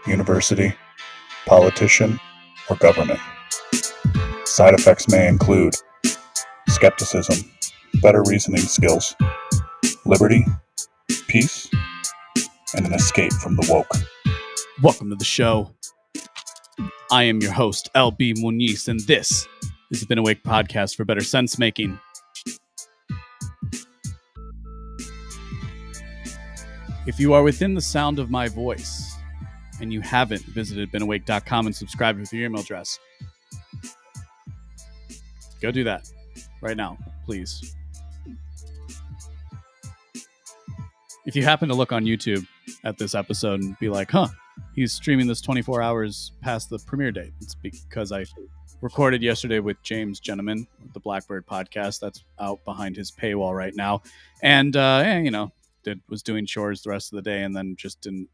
university, politician, or government. Side effects may include skepticism, better reasoning skills, liberty, peace, and an escape from the woke. Welcome to the show. I am your host, LB Muniz, and this is the Been Awake podcast for better sense making. If you are within the sound of my voice and you haven't visited BeenAwake.com and subscribed with your email address, go do that right now, please. If you happen to look on YouTube at this episode and be like, he's streaming this 24 hours past the premiere date, it's because I recorded yesterday with James Gentleman, the Blackbird podcast. That's out behind his paywall right now. And, was doing chores the rest of the day and then just didn't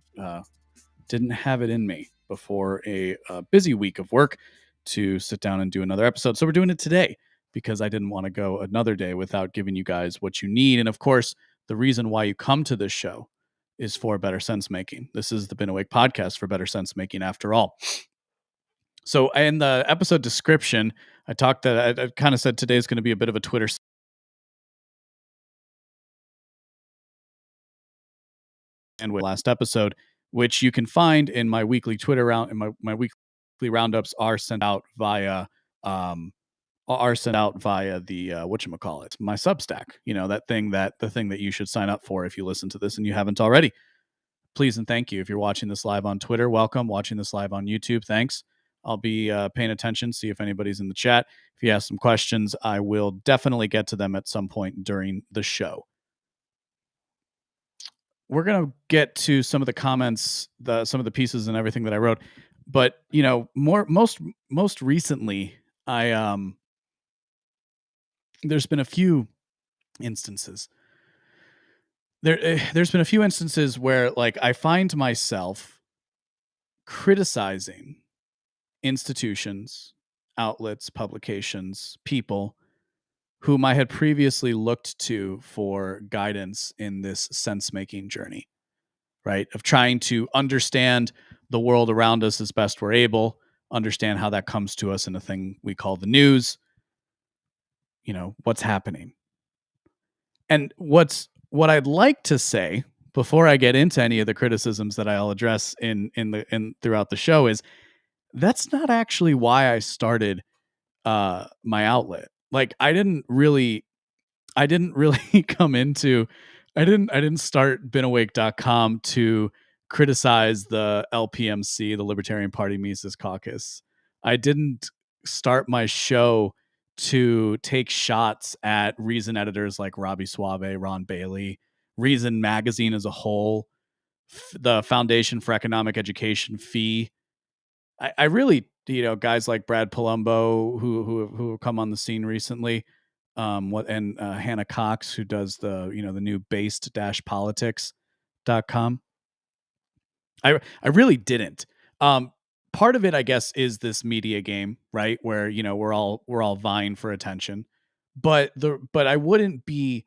have it in me before a busy week of work to sit down and do another episode. So we're doing it today because I didn't want to go another day without giving you guys what you need. And of course, the reason why you come to this show is for better sense making. This is the Been Awake podcast for better sense making after all. So in the episode description, I kind of said today is going to be a bit of a Twitter and with last episode, which you can find in my weekly Twitter round, and my weekly roundups are sent out via the whatchamacallit, my Substack. You know, the thing that you should sign up for if you listen to this and you haven't already. Please and thank you. If you're watching this live on Twitter, welcome. Watching this live on YouTube, thanks. I'll be paying attention, see if anybody's in the chat. If you have some questions, I will definitely get to them at some point during the show. We're going to get to some of the comments, some of the pieces and everything that I wrote. But, you know, most recently, there's been a few instances. There's been a few instances where, like, I find myself criticizing institutions, outlets, publications, people whom I had previously looked to for guidance in this sense-making journey, right? Of trying to understand the world around us as best we're able, understand how that comes to us in a thing we call the news, you know, what's happening. And what I'd like to say before I get into any of the criticisms that I'll address in throughout the show is that's not actually why I started my outlet. Like I didn't really come into I didn't start BeenAwake.com to criticize the LPMC, the Libertarian Party Mises Caucus. I didn't start my show to take shots at Reason editors like Robbie Suave, Ron Bailey, Reason magazine as a whole, the Foundation for Economic Education, FEE. I really, guys like Brad Palumbo who have come on the scene recently, Hannah Cox, who does the new based-politics.com. I really didn't. Part of it, I guess, is this media game, right? Where, we're all vying for attention, but I wouldn't be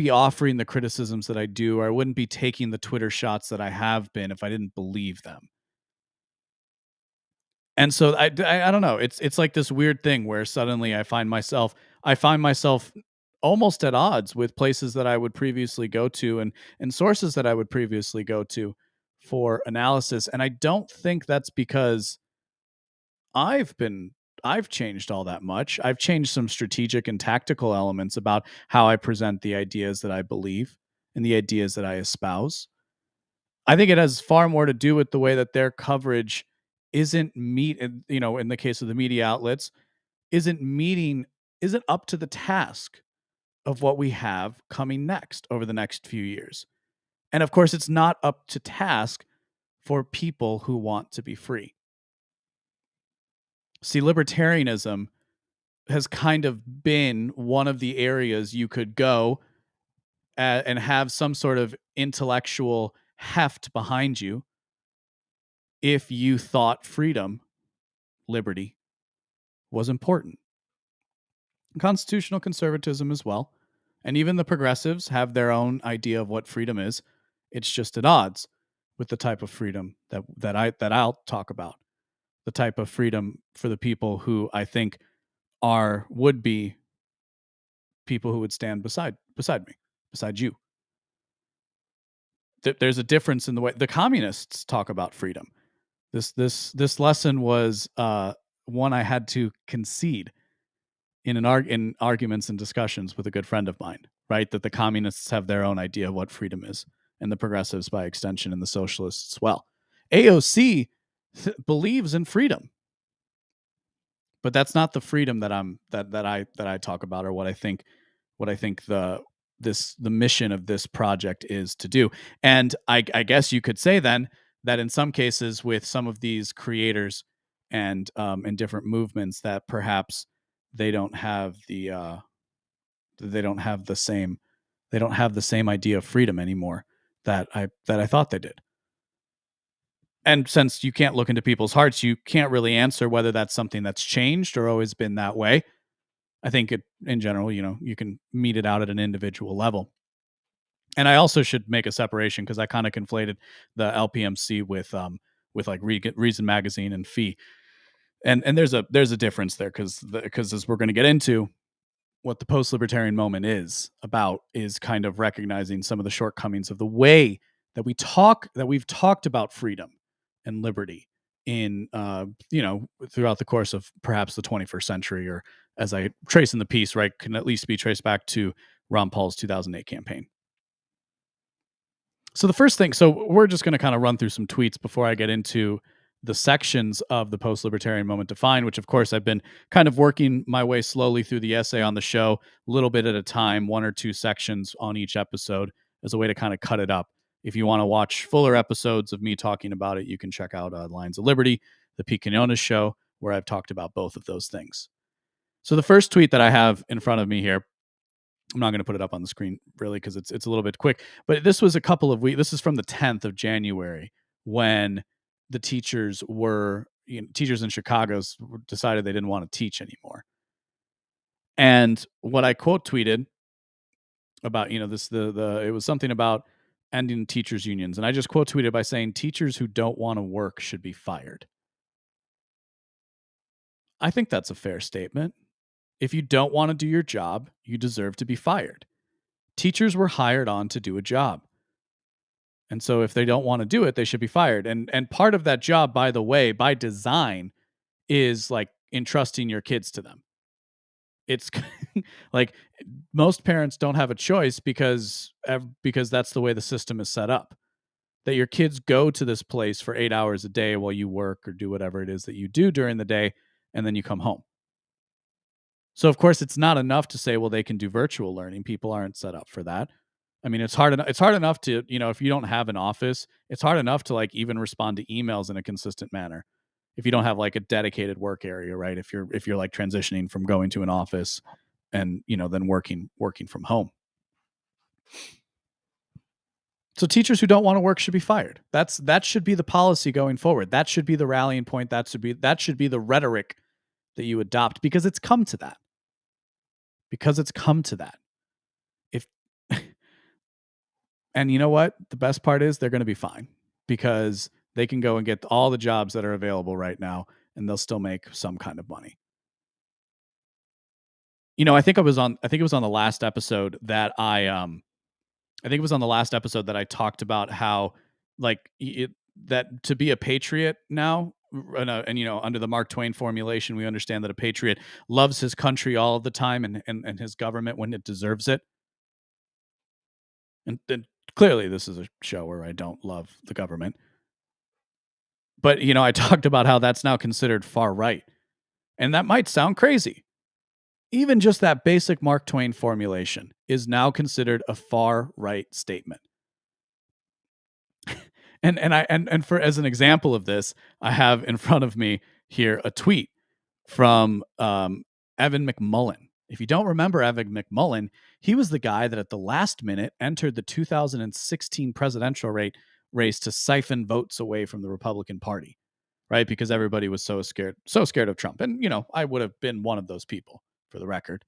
offering the criticisms that I do, or I wouldn't be taking the Twitter shots that I have been if I didn't believe them. And so I don't know. It's like this weird thing where suddenly I find myself almost at odds with places that I would previously go to and sources that I would previously go to for analysis. And I don't think that's because I've changed all that much. I've changed some strategic and tactical elements about how I present the ideas that I believe and the ideas that I espouse. I think it has far more to do with the way that their coverage isn't in the case of the media outlets, isn't up to the task of what we have coming next over the next few years. And of course, it's not up to task for people who want to be free. See, libertarianism has kind of been one of the areas you could go and have some sort of intellectual heft behind you if you thought freedom, liberty, was important. Constitutional conservatism as well. And even the progressives have their own idea of what freedom is. It's just at odds with the type of freedom that I'll talk about, the type of freedom for the people who I think would be people who would stand beside me, beside you. There's a difference in the way the communists talk about freedom. This lesson was one I had to concede in arguments and discussions with a good friend of mine, right? That the communists have their own idea of what freedom is, and the progressives, by extension, and the socialists as well. AOC believes in freedom, but that's not the freedom that I talk about, or what I think the mission of this project is to do. And I guess you could say then that in some cases with some of these creators and different movements, that perhaps they don't have the same idea of freedom anymore that I thought they did. And since you can't look into people's hearts, you can't really answer whether that's something that's changed or always been that way. I think in general, you can meet it out at an individual level. And I also should make a separation, because I kind of conflated the LPMC with like Reason Magazine and FEE. And there's a difference there, because as we're going to get into, what the post-libertarian moment is about is kind of recognizing some of the shortcomings of the way that we've talked about freedom and liberty in throughout the course of perhaps the 21st century, or as I trace in the piece, right, can at least be traced back to Ron Paul's 2008 campaign. So the first thing, so we're just going to kind of run through some tweets before I get into the sections of the post-libertarian moment defined, which of course I've been kind of working my way slowly through the essay on the show, a little bit at a time, 1 or 2 sections on each episode, as a way to kind of cut it up. If you want to watch fuller episodes of me talking about it, you can check out Lions of Liberty, the Pete Quinones show, where I've talked about both of those things. So the first tweet that I have in front of me here, I'm not going to put it up on the screen really, because it's a little bit quick, but this was a couple of weeks. This is from the 10th of January, when the teachers in Chicago decided they didn't want to teach anymore. And what I quote tweeted about, it was something about ending teachers unions. And I just quote tweeted by saying, teachers who don't want to work should be fired. I think that's a fair statement. If you don't want to do your job, you deserve to be fired. Teachers were hired on to do a job. And so if they don't want to do it, they should be fired. And part of that job, by the way, by design, is like entrusting your kids to them. It's like most parents don't have a choice, because that's the way the system is set up. That your kids go to this place for 8 hours a day while you work or do whatever it is that you do during the day, and then you come home. So of course it's not enough to say, well, they can do virtual learning. People aren't set up for that. I mean, it's hard enough to, if you don't have an office, it's hard enough to like even respond to emails in a consistent manner. If you don't have like a dedicated work area, right? If you're like transitioning from going to an office and, then working from home. So teachers who don't want to work should be fired. That should be the policy going forward. That should be the rallying point. That should be the rhetoric that you adopt, because it's come to that. If And you know what? The best part is they're going to be fine, because they can go and get all the jobs that are available right now, and they'll still make some kind of money. I think it was on the last episode that I talked about how that to be a patriot now, and under the Mark Twain formulation, we understand that a patriot loves his country all of the time, and his government when it deserves it. And clearly this is a show where I don't love the government. But, I talked about how that's now considered far right. And that might sound crazy. Even just that basic Mark Twain formulation is now considered a far right statement. And for as an example of this, I have in front of me here a tweet from Evan McMullin. If you don't remember Evan McMullin, he was the guy that at the last minute entered the 2016 presidential race to siphon votes away from the Republican Party, right? Because everybody was so scared of Trump. And, I would have been one of those people, for the record.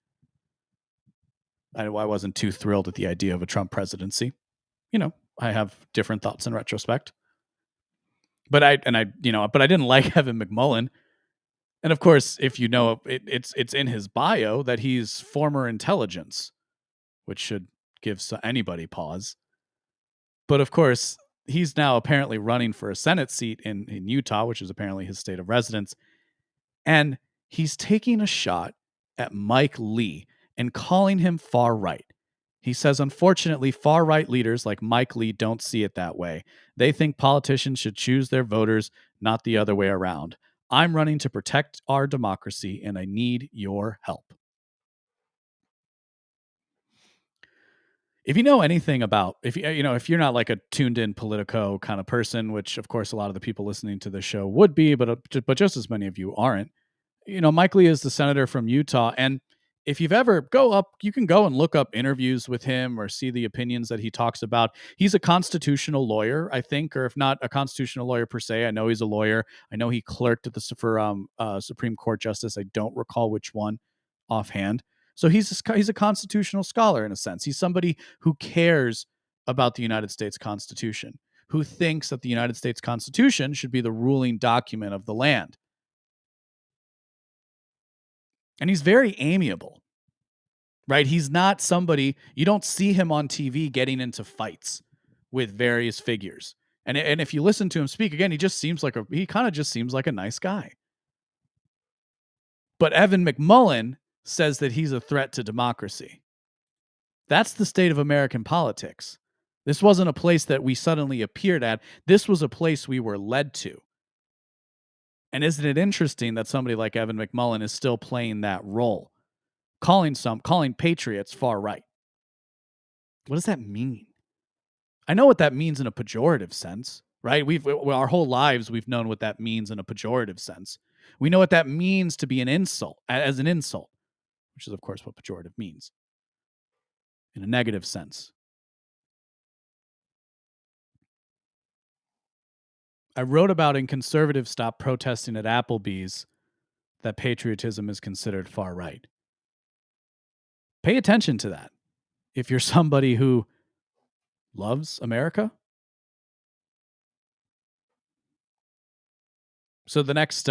I wasn't too thrilled at the idea of a Trump presidency. I have different thoughts in retrospect. But I didn't like Evan McMullin. And of course, if you know it's in his bio that he's former intelligence, which should give anybody pause. But of course, he's now apparently running for a Senate seat in Utah, which is apparently his state of residence. And he's taking a shot at Mike Lee and calling him far right. He says, unfortunately, far right leaders like Mike Lee don't see it that way. They think politicians should choose their voters, not the other way around. I'm running to protect our democracy, and I need your help. If you know anything about, if you're not like a tuned in Politico kind of person, which of course a lot of the people listening to the show would be, but just as many of you aren't. Mike Lee is the senator from Utah, and if you've ever you can go and look up interviews with him or see the opinions that he talks about. He's a constitutional lawyer, I think, or if not a constitutional lawyer per se, I know he's a lawyer. I know he clerked at the Supreme Court justice. I don't recall which one offhand. So he's a constitutional scholar in a sense. He's somebody who cares about the United States Constitution, who thinks that the United States Constitution should be the ruling document of the land. And he's very amiable, right? He's not somebody, you don't see him on TV getting into fights with various figures. And if you listen to him speak again, he kind of just seems like a nice guy. But Evan McMullin says that he's a threat to democracy. That's the state of American politics. This wasn't a place that we suddenly appeared at. This was a place we were led to. And isn't it interesting that somebody like Evan McMullin is still playing that role, calling patriots far right? What does that mean? I know what that means in a pejorative sense, right? Our whole lives we've known what that means in a pejorative sense. We know what that means to be an insult, as an insult, which is of course what pejorative means in a negative sense. I wrote about in Conservatives Stop Protesting at Applebee's that patriotism is considered far right. Pay attention to that. If you're somebody who loves America. So the next,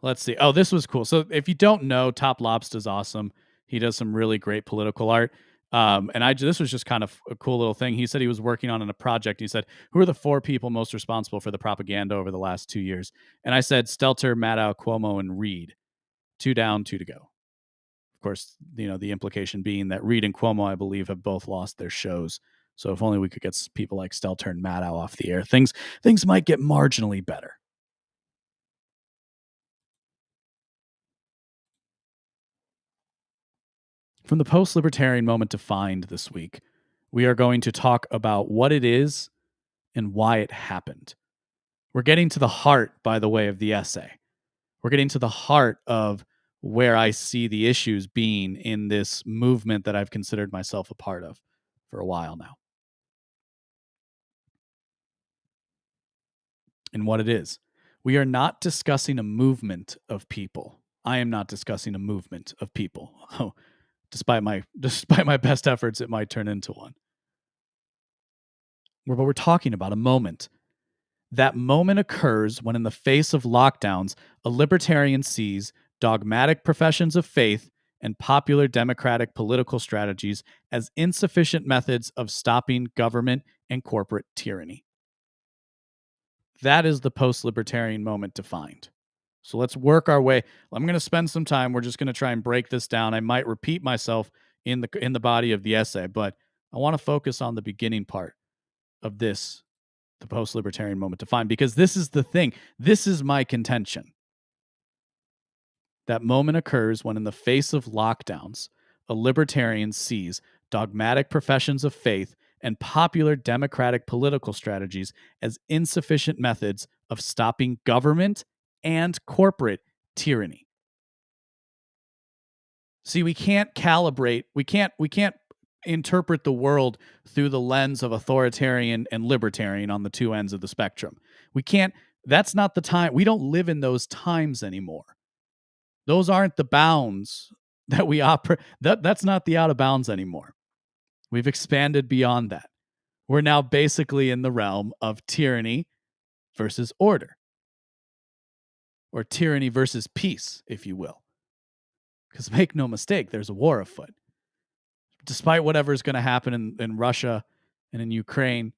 let's see. Oh, this was cool. So if you don't know, Top Lobster's awesome. He does some really great political art. This was just kind of a cool little thing. He said he was working on a project. He said, who are the 4 people most responsible for the propaganda over the last 2 years? And I said, Stelter, Maddow, Cuomo, and Reid. 2 down, 2 to go. Of course, the implication being that Reid and Cuomo, I believe, have both lost their shows. So if only we could get people like Stelter and Maddow off the air, things might get marginally better. From the post-libertarian moment defined this week, we are going to talk about what it is and why it happened. We're getting to the heart, by the way, of the essay. We're getting to the heart of where I see the issues being in this movement that I've considered myself a part of for a while now. And what it is. We are not discussing a movement of people. I am not discussing a movement of people. Oh, despite my best efforts, it might turn into one. But we're talking about a moment. That moment occurs when, in the face of lockdowns, a libertarian sees dogmatic professions of faith and popular democratic political strategies as insufficient methods of stopping government and corporate tyranny. That is the post-libertarian moment defined. So let's work our way. I'm going to spend some time. We're just going to try and break this down. I might repeat myself in the body of the essay, but I want to focus on the beginning part of this, the post-libertarian moment defined, because this is the thing. This is my contention. That moment occurs when, in the face of lockdowns, a libertarian sees dogmatic professions of faith and popular democratic political strategies as insufficient methods of stopping government and corporate tyranny. See, we can't calibrate, we can't interpret the world through the lens of authoritarian and libertarian on the 2 ends of the spectrum. We can't, that's not the time. We don't live in those times anymore. Those aren't the bounds that we operate. That's not the out of bounds anymore. We've expanded beyond that. We're now basically in the realm of tyranny versus order. or tyranny versus peace, if you will. Because make no mistake, there's a war afoot. Despite whatever is going to happen in Russia and in Ukraine,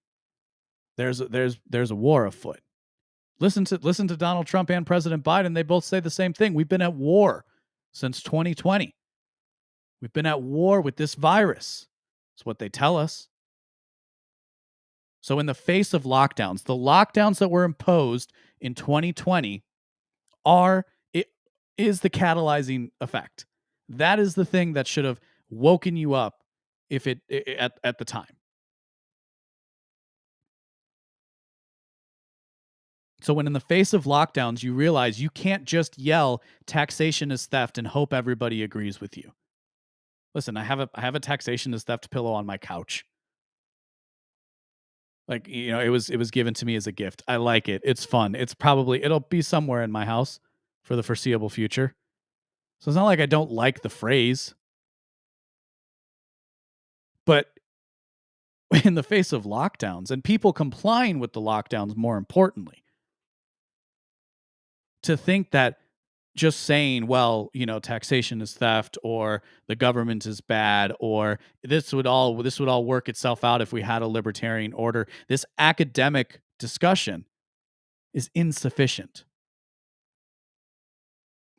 there's a war afoot. Listen to Donald Trump and President Biden. They both say the same thing. We've been at war since 2020. We've been at war with this virus. That's what they tell us. So in the face of lockdowns, the lockdowns that were imposed in 2020 is the catalyzing effect. That is the thing that should have woken you up at the time. So when in the face of lockdowns, you realize you can't just yell taxation is theft and hope everybody agrees with you. Listen, I have a taxation is theft pillow on my couch. Like, it was given to me as a gift. I like it. It's fun. It'll be somewhere in my house for the foreseeable future. So it's not like I don't like the phrase. But in the face of lockdowns and people complying with the lockdowns, more importantly, to think that just saying, well, taxation is theft, or the government is bad, or this would all work itself out if we had a libertarian order. This academic discussion is insufficient.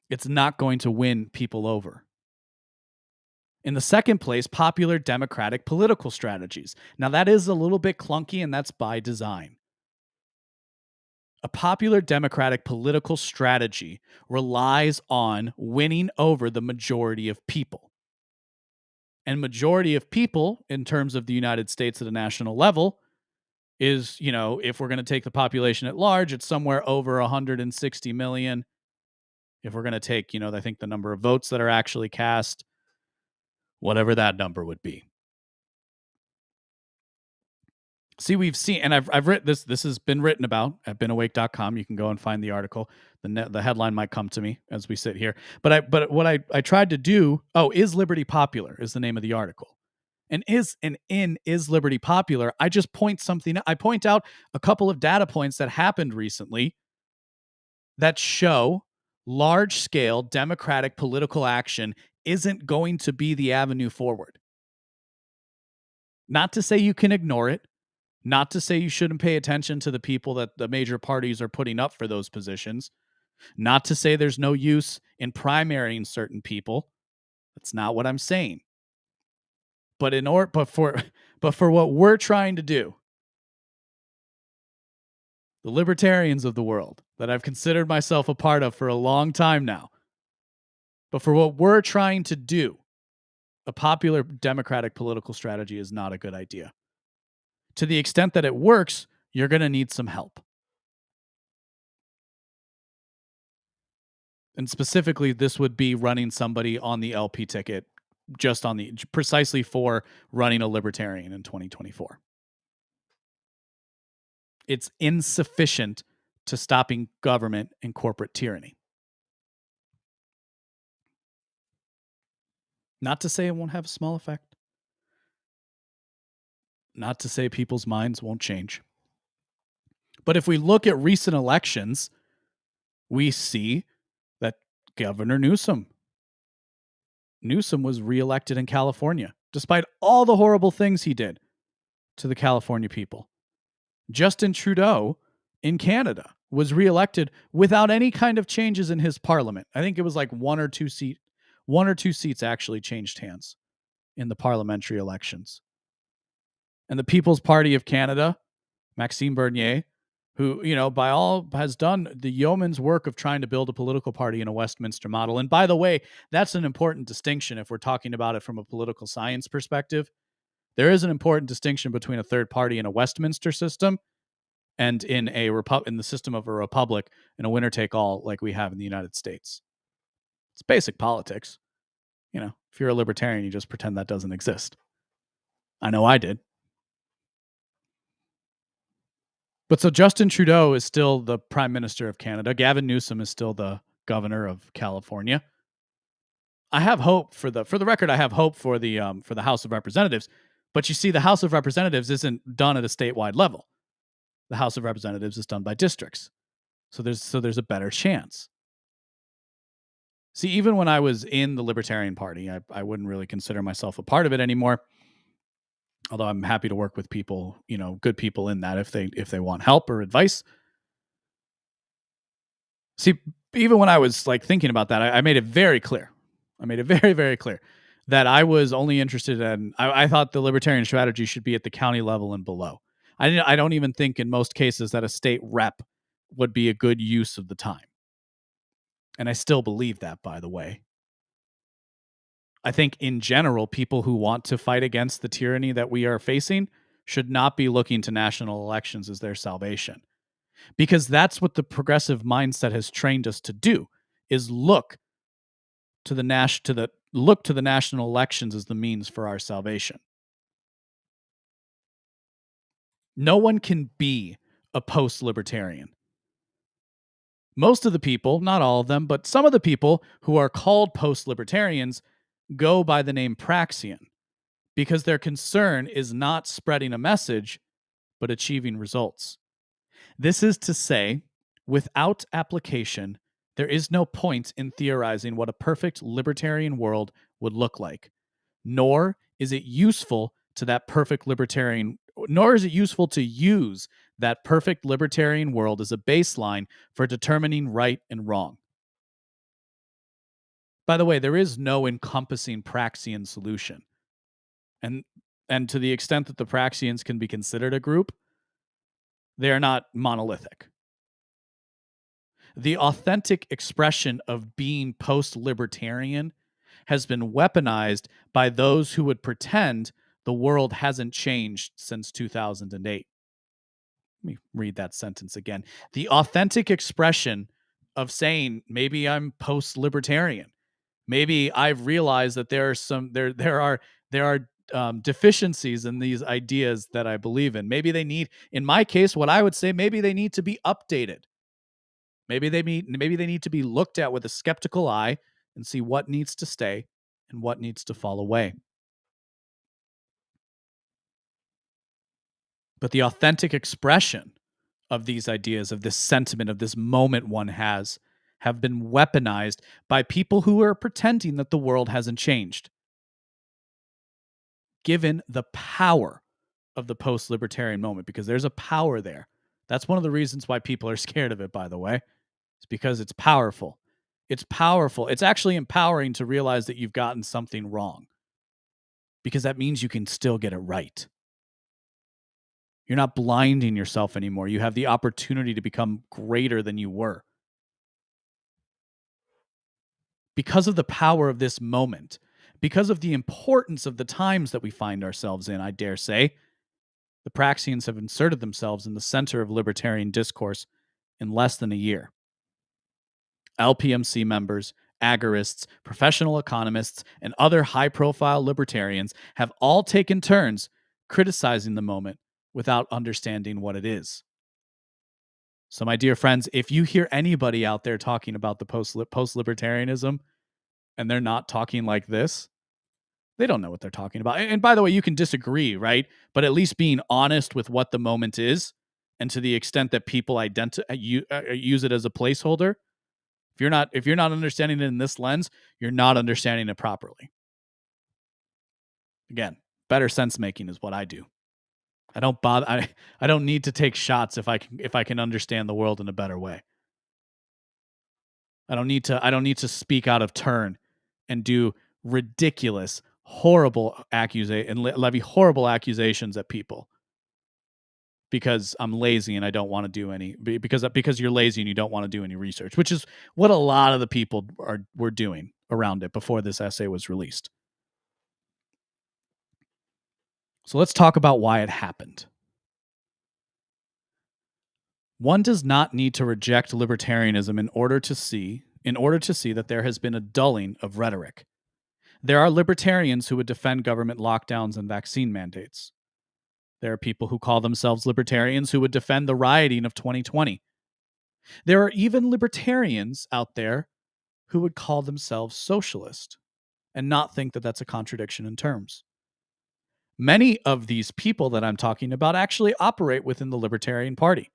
It's not going to win people over. In the second place, popular democratic political strategies. Now, that is a little bit clunky, and that's by design. A popular democratic political strategy relies on winning over the majority of people. And majority of people, in terms of the United States at a national level, is, if we're going to take the population at large, it's somewhere over 160 million. If we're going to take, I think the number of votes that are actually cast, whatever that number would be. See, we've seen, and I've written this. This has been written about at beenawake.com. You can go and find the article. The headline might come to me as we sit here. But what I tried to do. Oh, is liberty popular? Is the name of the article. And is liberty popular? I just point out a couple of data points that happened recently that show large scale democratic political action isn't going to be the avenue forward. Not to say you can ignore it. Not to say you shouldn't pay attention to the people that the major parties are putting up for those positions. Not to say there's no use in primarying certain people. That's not what I'm saying. But for what we're trying to do, the libertarians of the world that I've considered myself a part of for a long time now, but for what we're trying to do, a popular democratic political strategy is not a good idea. To the extent that it works, you're going to need some help. And specifically, this would be running somebody on the LP ticket, precisely for running a libertarian in 2024. It's insufficient to stopping government and corporate tyranny. Not to say it won't have a small effect. Not to say people's minds won't change. But if we look at recent elections, we see that Governor Newsom was reelected in California, despite all the horrible things he did to the California people. Justin Trudeau in Canada was reelected without any kind of changes in his parliament. I think it was like one or two seats actually changed hands in the parliamentary elections. And the People's Party of Canada, Maxime Bernier, who, by all has done the yeoman's work of trying to build a political party in a Westminster model. And by the way, that's an important distinction if we're talking about it from a political science perspective. There is an important distinction between a third party in a Westminster system and in the system of a republic and a winner-take-all like we have in the United States. It's basic politics. If you're a libertarian, you just pretend that doesn't exist. I know I did. But so Justin Trudeau is still the Prime Minister of Canada. Gavin Newsom is still the Governor of California. I have hope for the record. I have hope for the House of Representatives. But you see, the House of Representatives isn't done at a statewide level. The House of Representatives is done by districts. So there's a better chance. See, even when I was in the Libertarian Party, I wouldn't really consider myself a part of it anymore. Although I'm happy to work with people, good people in that if they want help or advice. See, even when I was like thinking about that, I made it very clear. I made it very, very clear that I was only interested in. I thought the libertarian strategy should be at the county level and below. I don't even think in most cases that a state rep would be a good use of the time. And I still believe that, by the way. I think in general, people who want to fight against the tyranny that we are facing should not be looking to national elections as their salvation, because that's what the progressive mindset has trained us to do, is look to the national elections as the means for our salvation. No one can be a post-libertarian. Most of the people, not all of them, but some of the people who are called post-libertarians go by the name Praxian, because their concern is not spreading a message, but achieving results. This is to say, without application, there is no point in theorizing what a perfect libertarian world would look like, nor is it useful to that perfect libertarian, nor is it useful to use that perfect libertarian world as a baseline for determining right and wrong. By the way, there is no encompassing Praxian solution. And to the extent that the Praxians can be considered a group, they are not monolithic. The authentic expression of being post-libertarian has been weaponized by those who would pretend the world hasn't changed since 2008. Let me read that sentence again. The authentic expression of saying, maybe I'm post-libertarian. Maybe I've realized that there are deficiencies in these ideas that I believe in. Maybe they need, in my case, what I would say, maybe they need to be updated. Maybe they need to be looked at with a skeptical eye and see what needs to stay and what needs to fall away. But the authentic expression of these ideas, of this sentiment, of this moment one has, have been weaponized by people who are pretending that the world hasn't changed. Given the power of the post-libertarian moment, because there's a power there. That's one of the reasons why people are scared of it, by the way. It's because it's powerful. It's powerful. It's actually empowering to realize that you've gotten something wrong, because that means you can still get it right. You're not blinding yourself anymore. You have the opportunity to become greater than you were. Because of the power of this moment, because of the importance of the times that we find ourselves in, I dare say, the Praxians have inserted themselves in the center of libertarian discourse in less than a year. LPMC members, agorists, professional economists, and other high-profile libertarians have all taken turns criticizing the moment without understanding what it is. So, my dear friends, if you hear anybody out there talking about the post-libertarianism and they're not talking like this, they don't know what they're talking about. And by the way, you can disagree, right? But at least being honest with what the moment is, and to the extent that people use it as a placeholder, if you're not understanding it in this lens, you're not understanding it properly. Again, better sense making is what I do. I don't bother. I don't need to take shots if I can understand the world in a better way. I don't need to speak out of turn and do ridiculous, horrible levy horrible accusations at people because I'm lazy and I don't want to do any, because you're lazy and you don't want to do any research, which is what a lot of the people were doing around it before this essay was released. So let's talk about why it happened. One does not need to reject libertarianism in order to see that there has been a dulling of rhetoric. There are libertarians who would defend government lockdowns and vaccine mandates. There are people who call themselves libertarians who would defend the rioting of 2020. There are even libertarians out there who would call themselves socialist and not think that that's a contradiction in terms. Many of these people that I'm talking about actually operate within the Libertarian Party.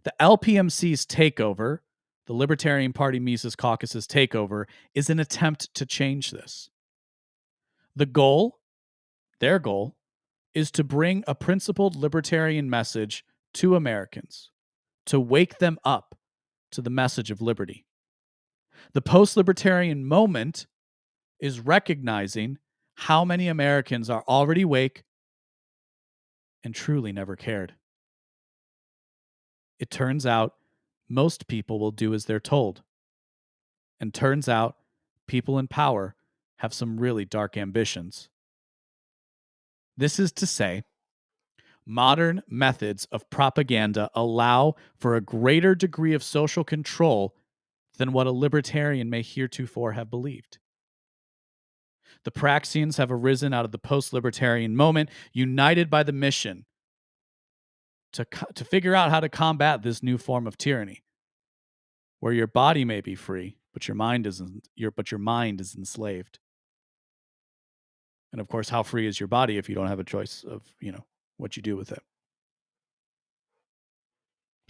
The LPMC's takeover the Libertarian Party Mises Caucus's takeover is an attempt to change this. The goal, their goal, is to bring a principled libertarian message to Americans, to wake them up to the message of liberty. The post-libertarian moment is recognizing how many Americans are already awake and truly never cared. It turns out most people will do as they're told. And turns out people in power have some really dark ambitions. This is to say, modern methods of propaganda allow for a greater degree of social control than what a libertarian may heretofore have believed. The Praxians have arisen out of the post-libertarian moment, united by the mission to figure out how to combat this new form of tyranny, where your body may be free, but your mind isn't. Your mind is enslaved. And of course, how free is your body if you don't have a choice of, what you do with it?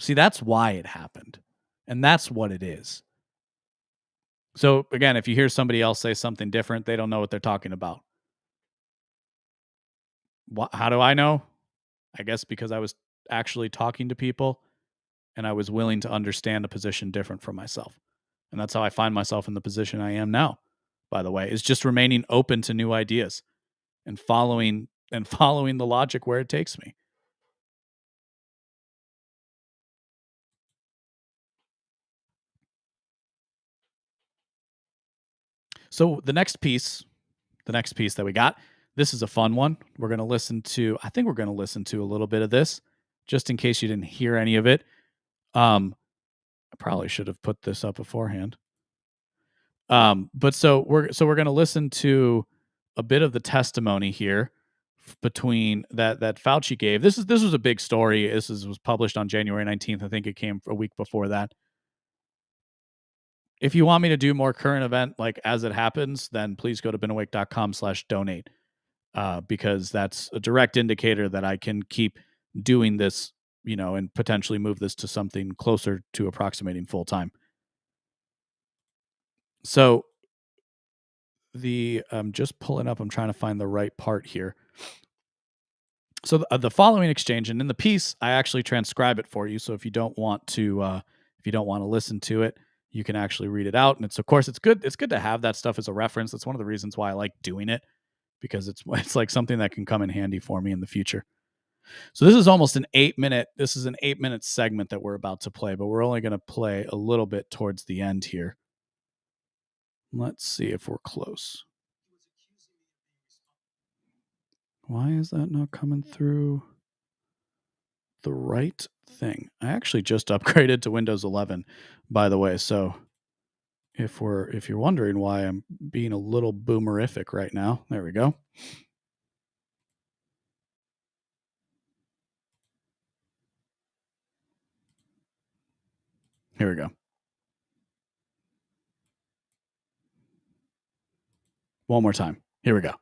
See, that's why it happened. And that's what it is. So again, if you hear somebody else say something different, they don't know what they're talking about. How do I know? I guess because I was actually talking to people and I was willing to understand a position different from myself. And that's how I find myself in the position I am now, by the way, is just remaining open to new ideas and following the logic where it takes me. So the next piece that we got, this is a fun one. I think we're going to listen to a little bit of this just in case you didn't hear any of it. I probably should have put this up beforehand. But so we're going to listen to a bit of the testimony here between that Fauci gave. This was a big story. This was published on January 19th. I think it came a week before that. If you want me to do more current event like as it happens, then please go to beenawake.com/donate. Because that's a direct indicator that I can keep doing this, and potentially move this to something closer to approximating full time. So I'm just pulling up, I'm trying to find the right part here. So the following exchange, and in the piece, I actually transcribe it for you. So if you don't want to listen to it, you can actually read it out. And it's good. It's good to have that stuff as a reference. That's one of the reasons why I like doing it, because it's like something that can come in handy for me in the future. So this is almost an 8-minute. This is an 8-minute segment that we're about to play, but we're only going to play a little bit towards the end here. Let's see if we're close. Why is that not coming through the right thing? I actually just upgraded to Windows 11, by the way. So if you're wondering why I'm being a little boomerific right now, there we go. Here we go. One more time. Here we go.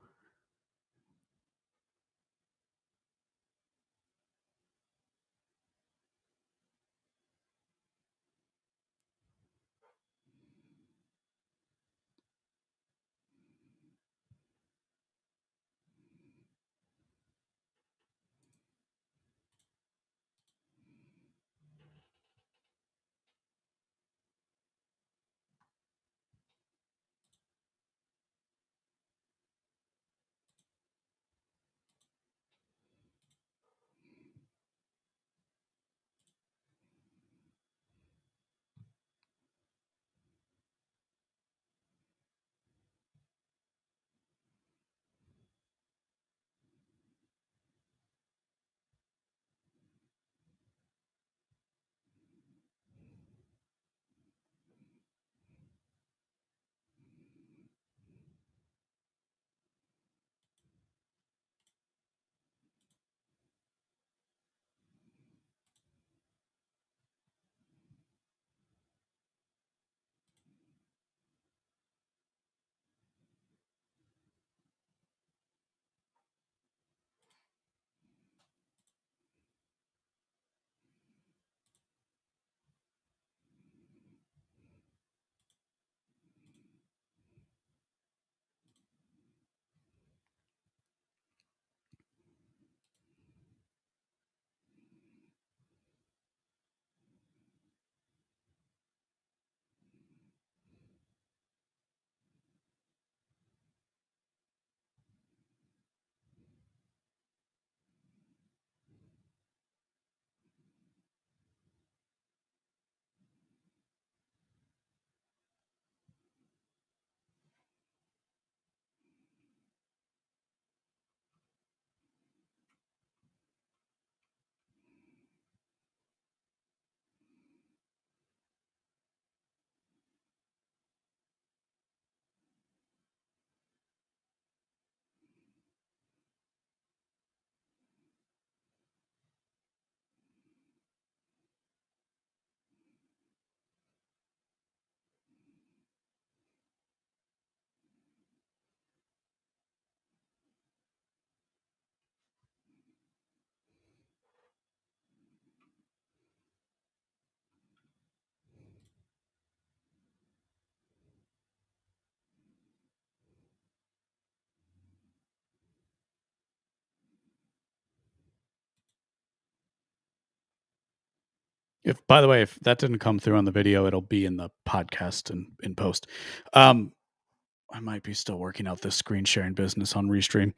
By the way, if that didn't come through on the video, it'll be in the podcast and in post. I might be still working out this screen sharing business on Restream.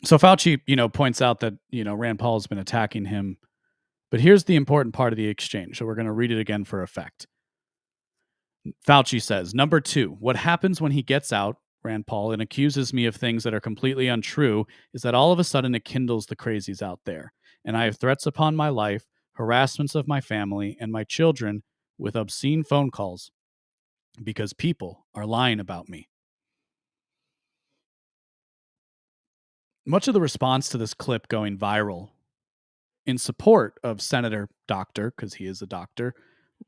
So Fauci, points out that, Rand Paul has been attacking him. But here's the important part of the exchange. So we're going to read it again for effect. Fauci says, number 2, what happens when he gets out, Rand Paul, and accuses me of things that are completely untrue is that all of a sudden it kindles the crazies out there. And I have threats upon my life, harassments of my family and my children with obscene phone calls because people are lying about me. Much of the response to this clip going viral in support of Senator Doctor, because he is a doctor,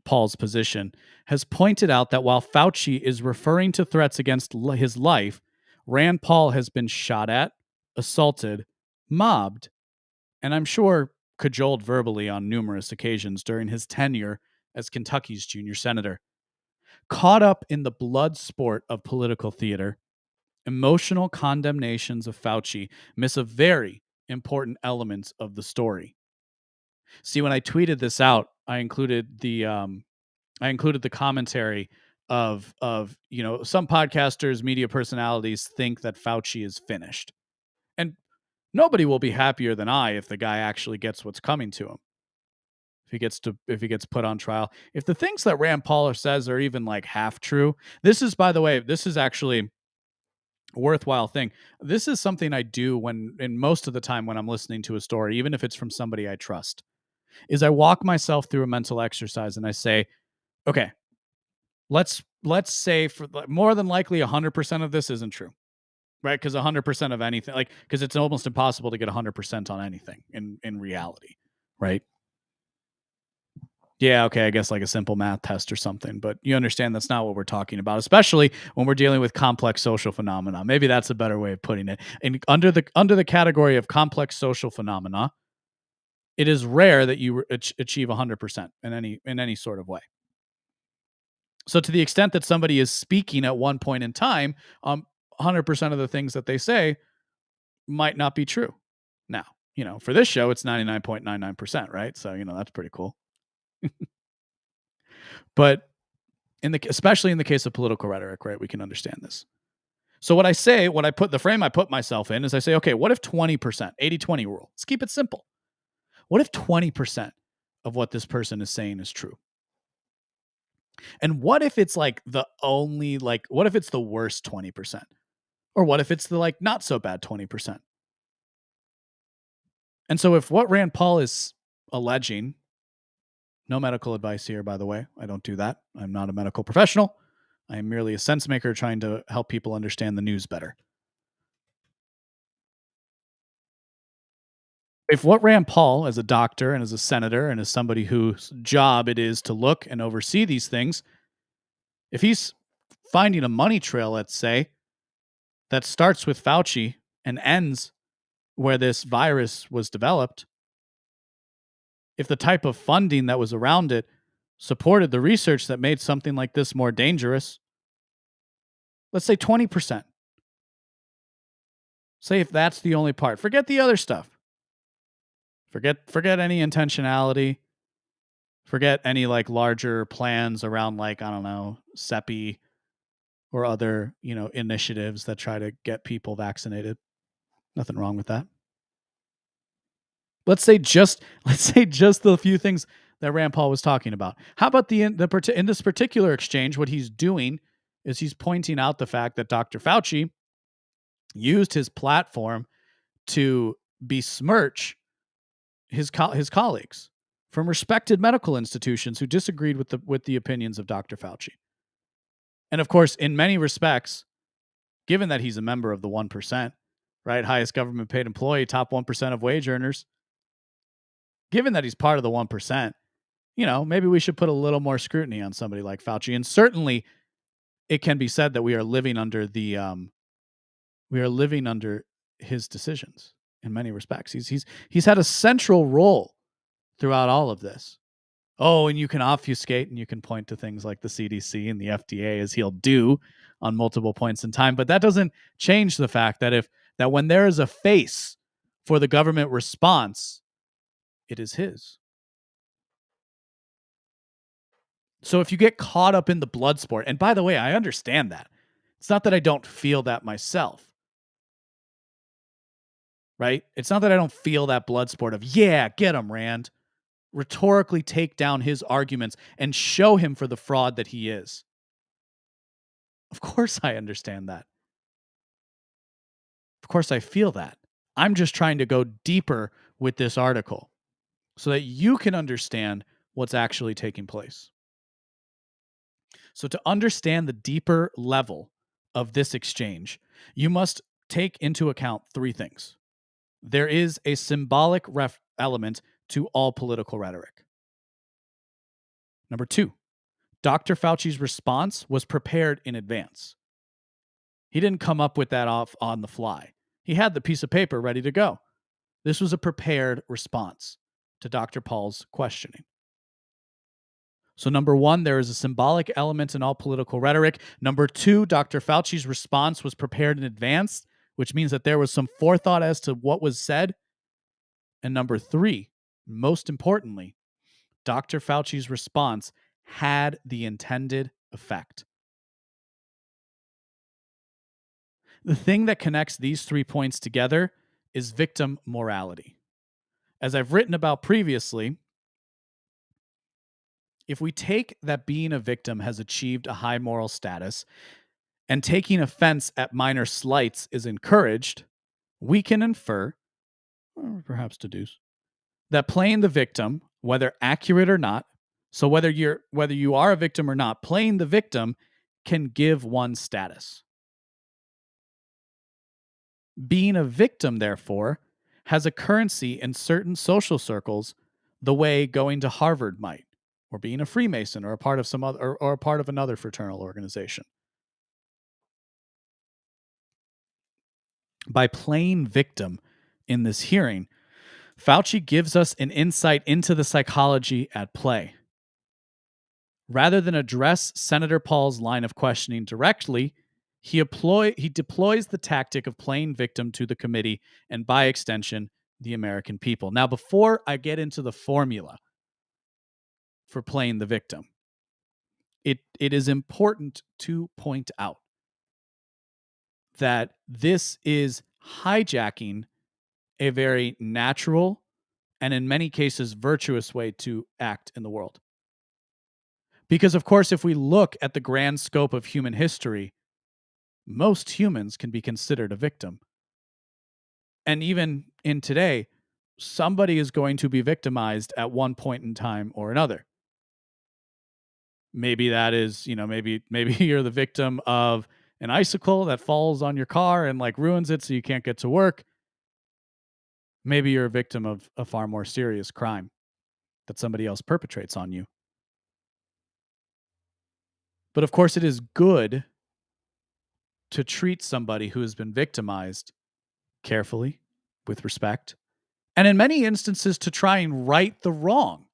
Paul's position, has pointed out that while Fauci is referring to threats against his life, Rand Paul has been shot at, assaulted, mobbed, and I'm sure cajoled verbally on numerous occasions during his tenure as Kentucky's junior senator. Caught up in the blood sport of political theater, emotional condemnations of Fauci miss a very important element of the story. See, when I tweeted this out, I included the commentary of some podcasters, media personalities think that Fauci is finished, and nobody will be happier than I if the guy actually gets what's coming to him. If he gets put on trial, if the things that Rand Paul says are even like half true, this is, by the way, this is actually a worthwhile thing. This is something I do in most of the time when I'm listening to a story, even if it's from somebody I trust, is I walk myself through a mental exercise and I say, okay, let's say for more than likely 100% of this isn't true, right? Because 100% of anything, because it's almost impossible to get 100% on anything in reality, right? Yeah, okay, I guess like a simple math test or something, but you understand that's not what we're talking about, especially when we're dealing with complex social phenomena. Maybe that's a better way of putting it. And under the category of complex social phenomena, it is rare that you achieve 100% in any sort of way. So to the extent that somebody is speaking at one point in time, 100% of the things that they say might not be true. Now, for this show, it's 99.99%, right? So, that's pretty cool. But especially in the case of political rhetoric, right, we can understand this. So the frame I put myself in is I say, okay, what if 20%, 80-20 rule? Let's keep it simple. What if 20% of what this person is saying is true? And what if it's what if it's the worst 20%? Or what if it's the not so bad 20%? And so if what Rand Paul is alleging, no medical advice here, by the way, I don't do that. I'm not a medical professional. I am merely a sense maker trying to help people understand the news better. If what Rand Paul, as a doctor and as a senator and as somebody whose job it is to look and oversee these things, if he's finding a money trail, let's say, that starts with Fauci and ends where this virus was developed, if the type of funding that was around it supported the research that made something like this more dangerous, let's say 20%. Say if that's the only part, forget the other stuff. Forget any intentionality. Forget any larger plans around I don't know, CEPI or other, initiatives that try to get people vaccinated. Nothing wrong with that. Let's say just the few things that Rand Paul was talking about. How about in this particular exchange, what he's doing is he's pointing out the fact that Dr. Fauci used his platform to besmirch his colleagues from respected medical institutions who disagreed with the opinions of Dr. Fauci. And of course, in many respects, given that he's a member of the 1%, right, highest government paid employee, top 1% of wage earners, given that he's part of the 1%, maybe we should put a little more scrutiny on somebody like Fauci. And certainly it can be said that we are living under his decisions in many respects. He's had a central role throughout all of this. Oh, and you can obfuscate and you can point to things like the CDC and the FDA, as he'll do on multiple points in time. But that doesn't change the fact that when there is a face for the government response, it is his. So if you get caught up in the blood sport, and by the way, I understand that. It's not that I don't feel that myself, right? It's not that I don't feel that blood sport of, yeah, get him, Rand. Rhetorically take down his arguments and show him for the fraud that he is. Of course I understand that. Of course I feel that. I'm just trying to go deeper with this article so that you can understand what's actually taking place. So to understand the deeper level of this exchange, you must take into account three things. There is a symbolic element to all political rhetoric. Number two, Dr. Fauci's response was prepared in advance. He didn't come up with that off on the fly. He had the piece of paper ready to go. This was a prepared response to Dr. Paul's questioning. So, number one, there is a symbolic element in all political rhetoric. Number two, Dr. Fauci's response was prepared in advance, which means that there was some forethought as to what was said. And number three, most importantly, Dr. Fauci's response had the intended effect. The thing that connects these 3 points together is victim morality. As I've written about previously, if we take that being a victim has achieved a high moral status and taking offense at minor slights is encouraged, we can infer, or perhaps deduce, that playing the victim, whether accurate or not, so whether you are a victim or not, playing the victim can give one status. Being a victim, therefore, has a currency in certain social circles the way going to Harvard might, or being a Freemason, or a part of some other, or a part of another fraternal organization. By playing victim in this hearing, Fauci gives us an insight into the psychology at play. Rather than address Senator Paul's line of questioning directly, he deploys the tactic of playing victim to the committee and, by extension, the American people. Now, before I get into the formula for playing the victim, it is important to point out that this is hijacking a very natural and, in many cases, virtuous way to act in the world. Because, of course, if we look at the grand scope of human history, most humans can be considered a victim. And even in today, somebody is going to be victimized at one point in time or another. Maybe that is, maybe you're the victim of an icicle that falls on your car and like ruins it so you can't get to work. Maybe you're a victim of a far more serious crime that somebody else perpetrates on you. But of course, it is good to treat somebody who has been victimized carefully, with respect, and in many instances to try and right the wrong.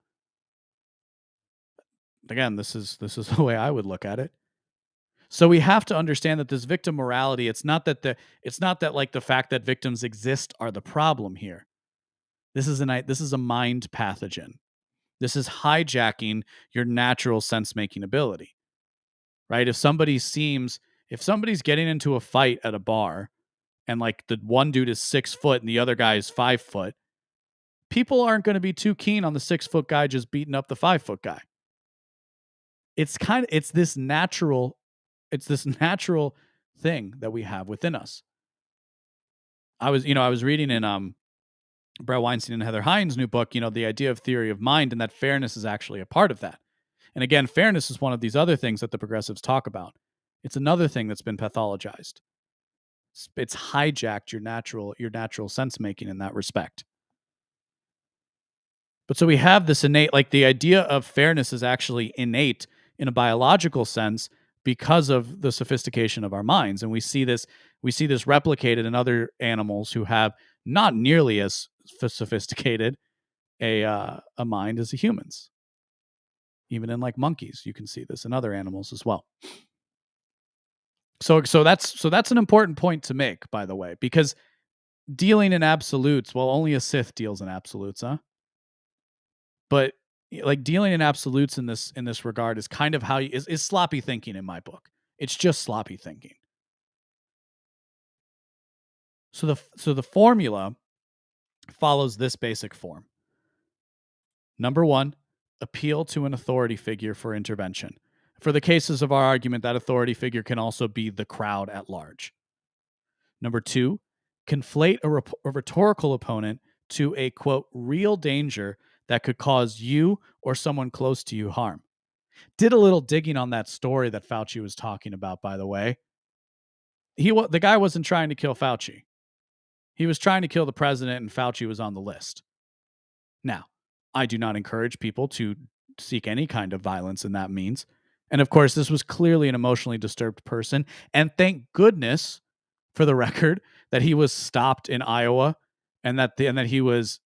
Again, this is the way I would look at it. So we have to understand that this victim morality, it's not that like the fact that victims exist are the problem here. This is a mind pathogen. This is hijacking your natural sense-making ability. Right? If somebody's getting into a fight at a bar and like the one dude is 6 foot and the other guy is 5 foot, people aren't going to be too keen on the 6 foot guy just beating up the 5 foot guy. It's this natural thing that we have within us. I was reading in Brett Weinstein and Heather Hines' new book, the idea of theory of mind, and that fairness is actually a part of that. And again, fairness is one of these other things that the progressives talk about. It's another thing that's been pathologized. It's hijacked your natural sense making in that respect. But so we have this innate, like the idea of fairness is actually innate in a biological sense because of the sophistication of our minds. And we see this replicated in other animals who have not nearly as sophisticated a mind as the humans. Even in like monkeys, you can see this in other animals as well. So that's an important point to make, by the way, because dealing in absolutes, well, only a Sith deals in absolutes, huh? But like dealing in absolutes in this regard is kind of how is sloppy thinking in my book. It's just sloppy thinking. So the formula follows this basic form. Number 1, appeal to an authority figure for intervention. For the cases of our argument, that authority figure can also be the crowd at large. Number 2, conflate a rhetorical opponent to a, quote, real danger that could cause you or someone close to you harm. Did a little digging on that story that Fauci was talking about, by the way. The guy wasn't trying to kill Fauci. He was trying to kill the president, and Fauci was on the list. Now, I do not encourage people to seek any kind of violence in that means. And of course, this was clearly an emotionally disturbed person. And thank goodness, for the record, that he was stopped in Iowa, and that he was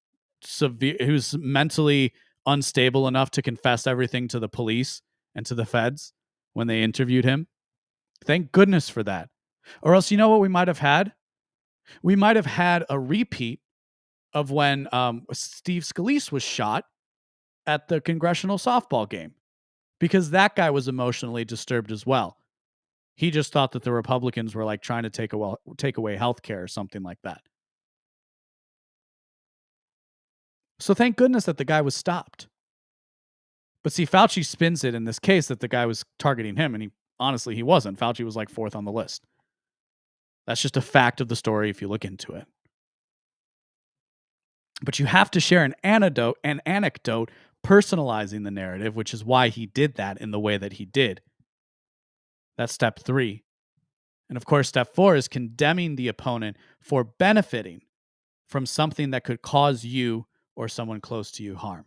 mentally unstable enough to confess everything to the police and to the feds when they interviewed him. Thank goodness for that. Or else, you know what we might have had? We might have had a repeat of when Steve Scalise was shot at the congressional softball game, because that guy was emotionally disturbed as well. He just thought that the Republicans were like trying to take away health care or something like that. So thank goodness that the guy was stopped. But see, Fauci spins it in this case that the guy was targeting him, and he wasn't. Fauci was like 4th on the list. That's just a fact of the story if you look into it. But you have to share an anecdote personalizing the narrative, which is why he did that in the way that he did. That's step 3. And of course, step 4 is condemning the opponent for benefiting from something that could cause you or someone close to you harm.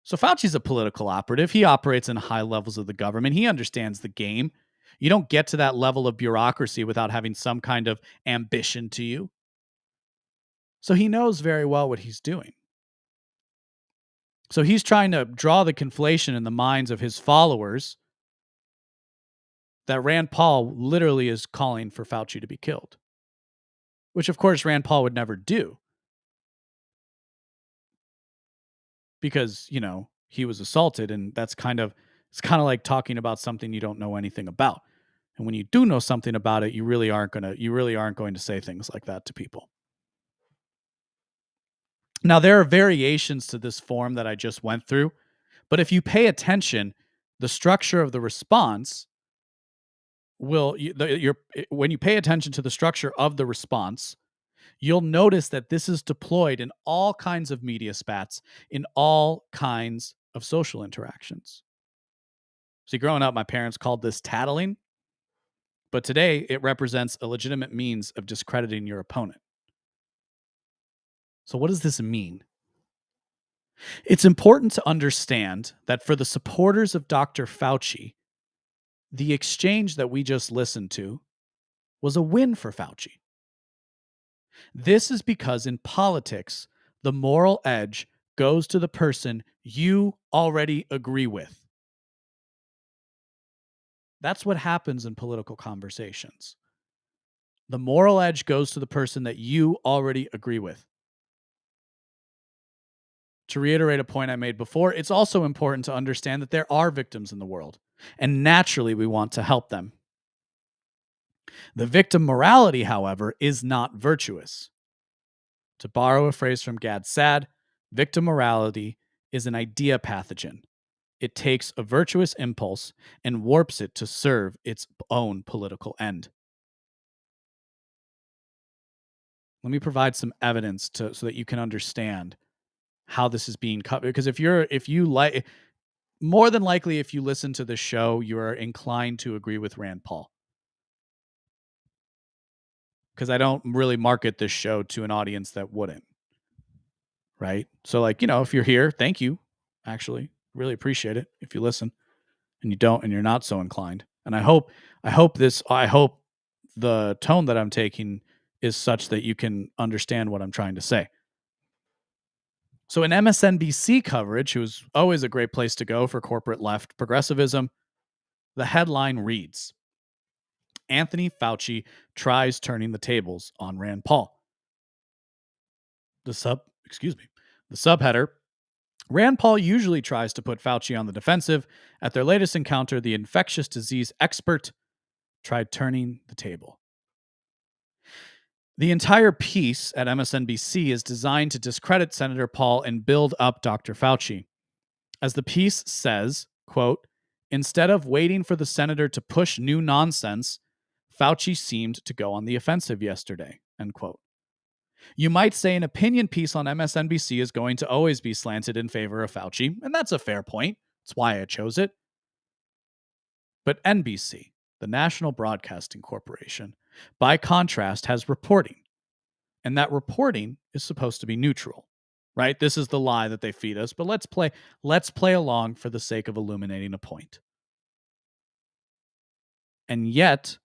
So Fauci's a political operative. He operates in high levels of the government. He understands the game. You don't get to that level of bureaucracy without having some kind of ambition to you. So he knows very well what he's doing. So he's trying to draw the conflation in the minds of his followers that Rand Paul literally is calling for Fauci to be killed, which of course Rand Paul would never do, because, he was assaulted, and it's kind of like talking about something you don't know anything about. And when you do know something about it, you really aren't going to say things like that to people. Now, there are variations to this form that I just went through, but if you pay attention, the structure of the response when you pay attention to the structure of the response, you'll notice that this is deployed in all kinds of media spats, in all kinds of social interactions. See, growing up, my parents called this tattling, but today it represents a legitimate means of discrediting your opponent. So what does this mean? It's important to understand that for the supporters of Dr. Fauci, the exchange that we just listened to was a win for Fauci. This is because in politics, the moral edge goes to the person you already agree with. That's what happens in political conversations. The moral edge goes to the person that you already agree with. To reiterate a point I made before, it's also important to understand that there are victims in the world, and naturally we want to help them. The victim morality, however, is not virtuous. To borrow a phrase from Gad Saad, victim morality is an idea pathogen. It takes a virtuous impulse and warps it to serve its own political end. Let me provide some evidence so that you can understand how this is being cut. Because more than likely, if you listen to the show, you are inclined to agree with Rand Paul. Because I don't really market this show to an audience that wouldn't. Right? So if you're here, thank you. Actually, really appreciate it if you listen. And you don't, and you're not so inclined. And I hope the tone that I'm taking is such that you can understand what I'm trying to say. So in MSNBC coverage, who is always a great place to go for corporate left progressivism, the headline reads, Anthony Fauci tries turning the tables on Rand Paul. The subheader Rand Paul usually tries to put Fauci on the defensive. At their latest encounter, the infectious disease expert tried turning the table. The entire piece at MSNBC is designed to discredit Senator Paul and build up Dr. Fauci. As the piece says, quote, instead of waiting for the senator to push new nonsense, Fauci seemed to go on the offensive yesterday, end quote. You might say an opinion piece on MSNBC is going to always be slanted in favor of Fauci, and that's a fair point. That's why I chose it. But NBC, the National Broadcasting Corporation, by contrast, has reporting. And that reporting is supposed to be neutral, right? This is the lie that they feed us, but let's play along for the sake of illuminating a point. And yet,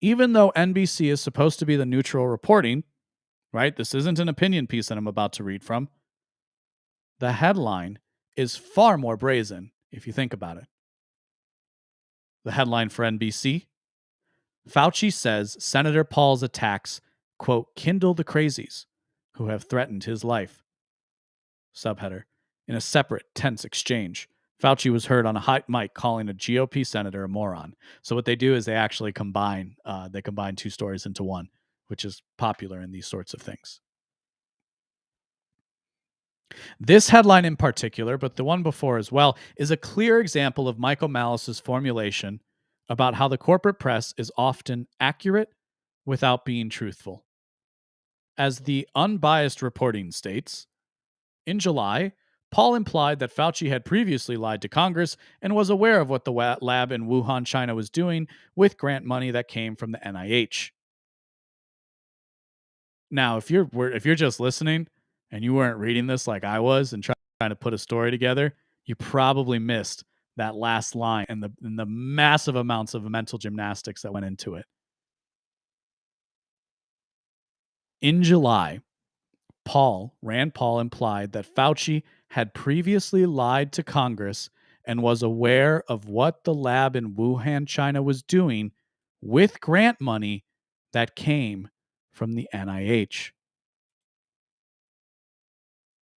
even though NBC is supposed to be the neutral reporting, right? This isn't an opinion piece that I'm about to read from. The headline is far more brazen if you think about it. The headline for NBC, Fauci says Senator Paul's attacks, quote, kindle the crazies who have threatened his life. Subheader, in a separate, tense exchange, Fauci was heard on a hot mic calling a GOP senator a moron. So what they do is they actually combine two stories into one, which is popular in these sorts of things. This headline in particular, but the one before as well, is a clear example of Michael Malice's formulation about how the corporate press is often accurate without being truthful. As the unbiased reporting states, in July, Paul implied that Fauci had previously lied to Congress and was aware of what the lab in Wuhan, China was doing with grant money that came from the NIH. Now, if you're just listening and you weren't reading this like I was and trying to put a story together, you probably missed that last line and the massive amounts of mental gymnastics that went into it. In July, Rand Paul implied that Fauci had previously lied to Congress and was aware of what the lab in Wuhan, China was doing with grant money that came from the NIH.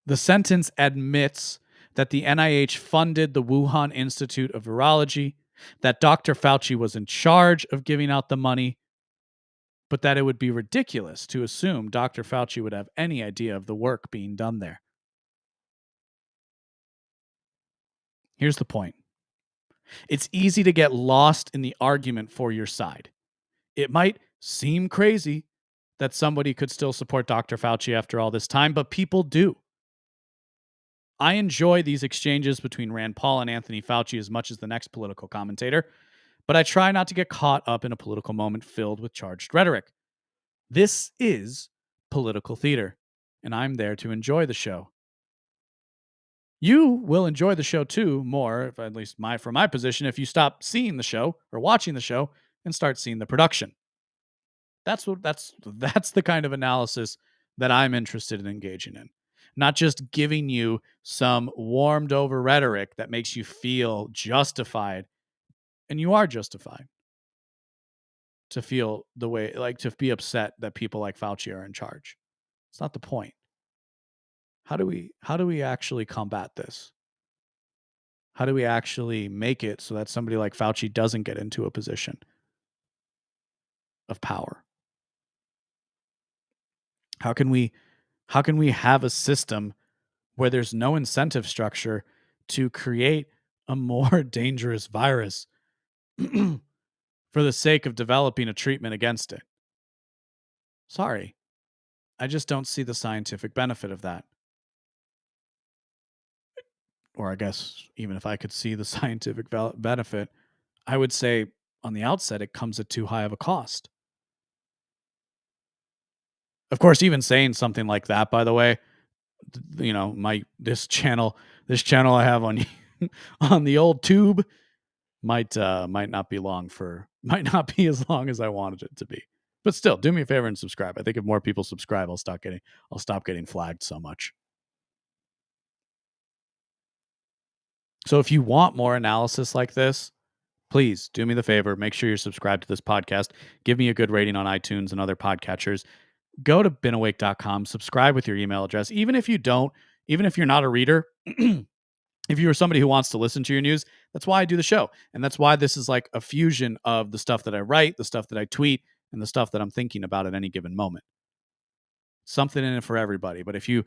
The sentence admits that the NIH funded the Wuhan Institute of Virology, that Dr. Fauci was in charge of giving out the money, but that it would be ridiculous to assume Dr. Fauci would have any idea of the work being done there. Here's the point. It's easy to get lost in the argument for your side. It might seem crazy that somebody could still support Dr. Fauci after all this time, but people do. I enjoy these exchanges between Rand Paul and Anthony Fauci as much as the next political commentator, but I try not to get caught up in a political moment filled with charged rhetoric. This is political theater, and I'm there to enjoy the show. You will enjoy the show too more, at least from my position, if you stop seeing the show or watching the show and start seeing the production. That's the kind of analysis that I'm interested in engaging in. Not just giving you some warmed over rhetoric that makes you feel justified, and you are justified to feel the way, like to be upset that people like Fauci are in charge. It's not the point. How do we actually combat this? How do we actually make it so that somebody like Fauci doesn't get into a position of power? How can we have a system where there's no incentive structure to create a more dangerous virus for the sake of developing a treatment against it? Sorry, I just don't see the scientific benefit of that. Or I guess even if I could see the scientific benefit, I would say on the outset it comes at too high of a cost. Of course, even saying something like that, by the way, you know, this channel I have on on the old tube might not be as long as I wanted it to be. But still, do me a favor and subscribe. I think if more people subscribe, I'll stop getting flagged so much. So if you want more analysis like this, please do me the favor. Make sure you're subscribed to this podcast. Give me a good rating on iTunes and other podcatchers. Go to beenawake.com, subscribe with your email address. Even if you're not a reader, if you are somebody who wants to listen to your news, that's why I do the show. And that's why this is like a fusion of the stuff that I write, the stuff that I tweet, and the stuff that I'm thinking about at any given moment. Something in it for everybody. But if you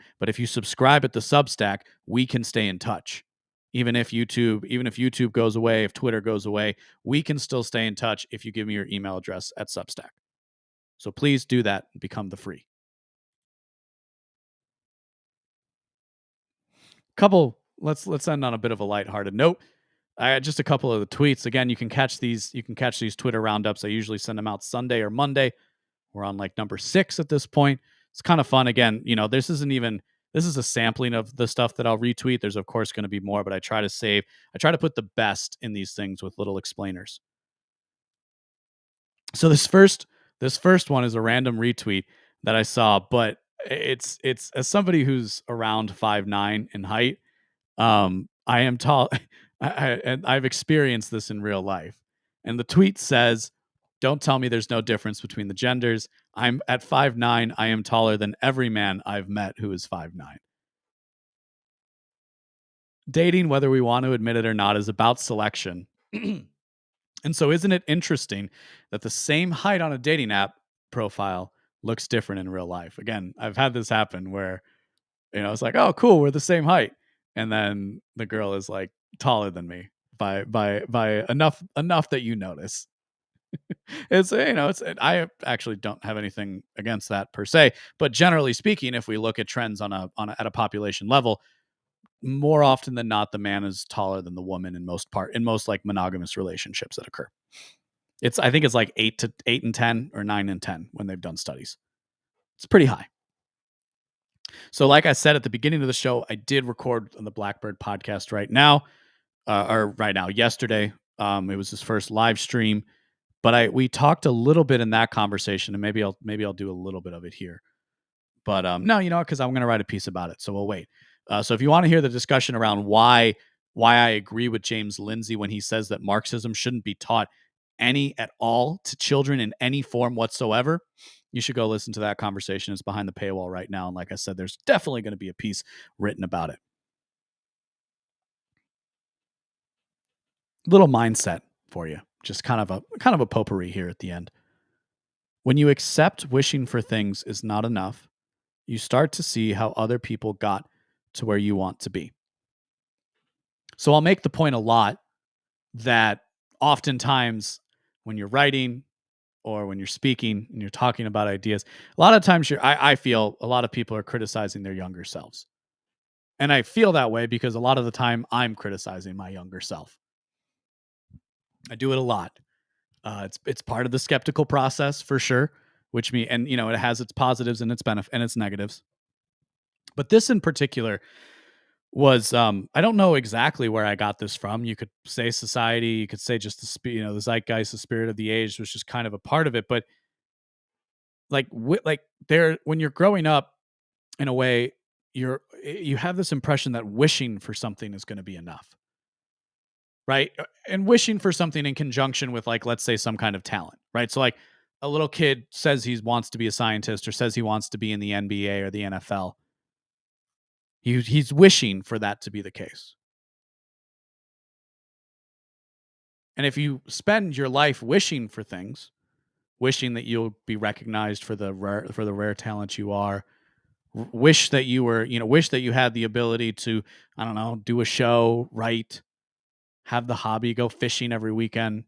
subscribe at the Substack, we can stay in touch. Even if YouTube goes away, if Twitter goes away, we can still stay in touch if you give me your email address at Substack. So please do that and become the free. Let's end on a bit of a lighthearted note. Just a couple of the tweets. Again, you can catch these Twitter roundups. I usually send them out Sunday or Monday. We're on like number 6 at this point. It's kind of fun. Again, this is a sampling of the stuff that I'll retweet. There's of course going to be more, but I try to put the best in these things with little explainers. So this first one is a random retweet that I saw, but it's as somebody who's around 5'9" in height, I am tall. And I've experienced this in real life. And the tweet says, "Don't tell me there's no difference between the genders. I'm at 5'9". I am taller than every man I've met who is 5'9". Dating, whether we want to admit it or not, is about selection. And so isn't it interesting that the same height on a dating app profile looks different in real life? Again, I've had this happen where, it's like, oh, cool, we're the same height. And then the girl is like taller than me by enough that you notice. I actually don't have anything against that per se, but generally speaking, if we look at trends at a population level, more often than not, the man is taller than the woman in most like monogamous relationships that occur. I think it's like 8 and 10 or 9 and 10 when they've done studies. It's pretty high. So like I said at the beginning of the show, I did record on the Blackbird podcast yesterday. It was his first live stream, but we talked a little bit in that conversation, and maybe I'll do a little bit of it here. But no, because I'm going to write a piece about it, so we'll wait. So if you want to hear the discussion around why I agree with James Lindsay when he says that Marxism shouldn't be taught any at all to children in any form whatsoever, you should go listen to that conversation. It's behind the paywall right now. And like I said, there's definitely going to be a piece written about it. Little mindset for you. Just kind of a potpourri here at the end. When you accept wishing for things is not enough, you start to see how other people got to where you want to be. So I'll make the point a lot that oftentimes when you're writing or when you're speaking and you're talking about ideas, a lot of times I feel a lot of people are criticizing their younger selves. And I feel that way because a lot of the time I'm criticizing my younger self. I do it a lot. It's part of the skeptical process for sure, it has its positives and its benefits and its negatives. But this in particular was I don't know exactly where I got this from. You could say society, you could say just the zeitgeist, the spirit of the age was just kind of a part of it. But when you're growing up, in a way, you have this impression that wishing for something is going to be enough, right? And wishing for something in conjunction with, like, let's say some kind of talent, right? So like a little kid says he wants to be a scientist or says he wants to be in the NBA or the NFL. He's wishing for that to be the case. And if you spend your life wishing for things, wishing that you'll be recognized for the rare talent you are, wish that you had the ability to, I don't know, do a show, write, have the hobby, go fishing every weekend,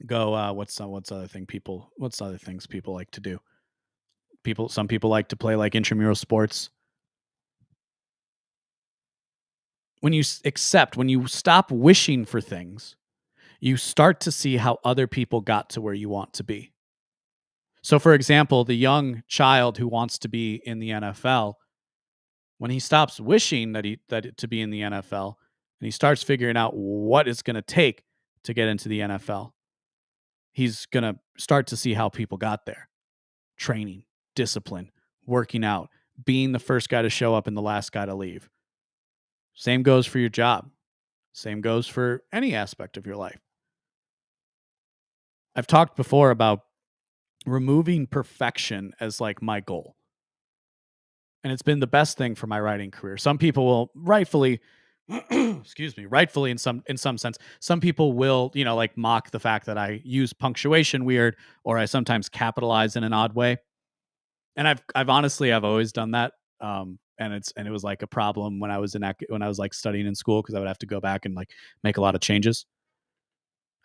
go what's other things people like to do? Some people like to play like intramural sports. When you stop wishing for things, you start to see how other people got to where you want to be. So for example, the young child who wants to be in the NFL, when he stops wishing to be in the NFL and he starts figuring out what it's going to take to get into the NFL, he's going to start to see how people got there. Training, discipline, working out, being the first guy to show up and the last guy to leave. Same goes for your job. Same goes for any aspect of your life. I've talked before about removing perfection as like my goal. And it's been the best thing for my writing career. Some people will rightfully, excuse me, rightfully in some sense, some people will, like mock the fact that I use punctuation weird or I sometimes capitalize in an odd way. And I've honestly I've always done that. And it was like a problem when I was when I was like studying in school because I would have to go back and like make a lot of changes.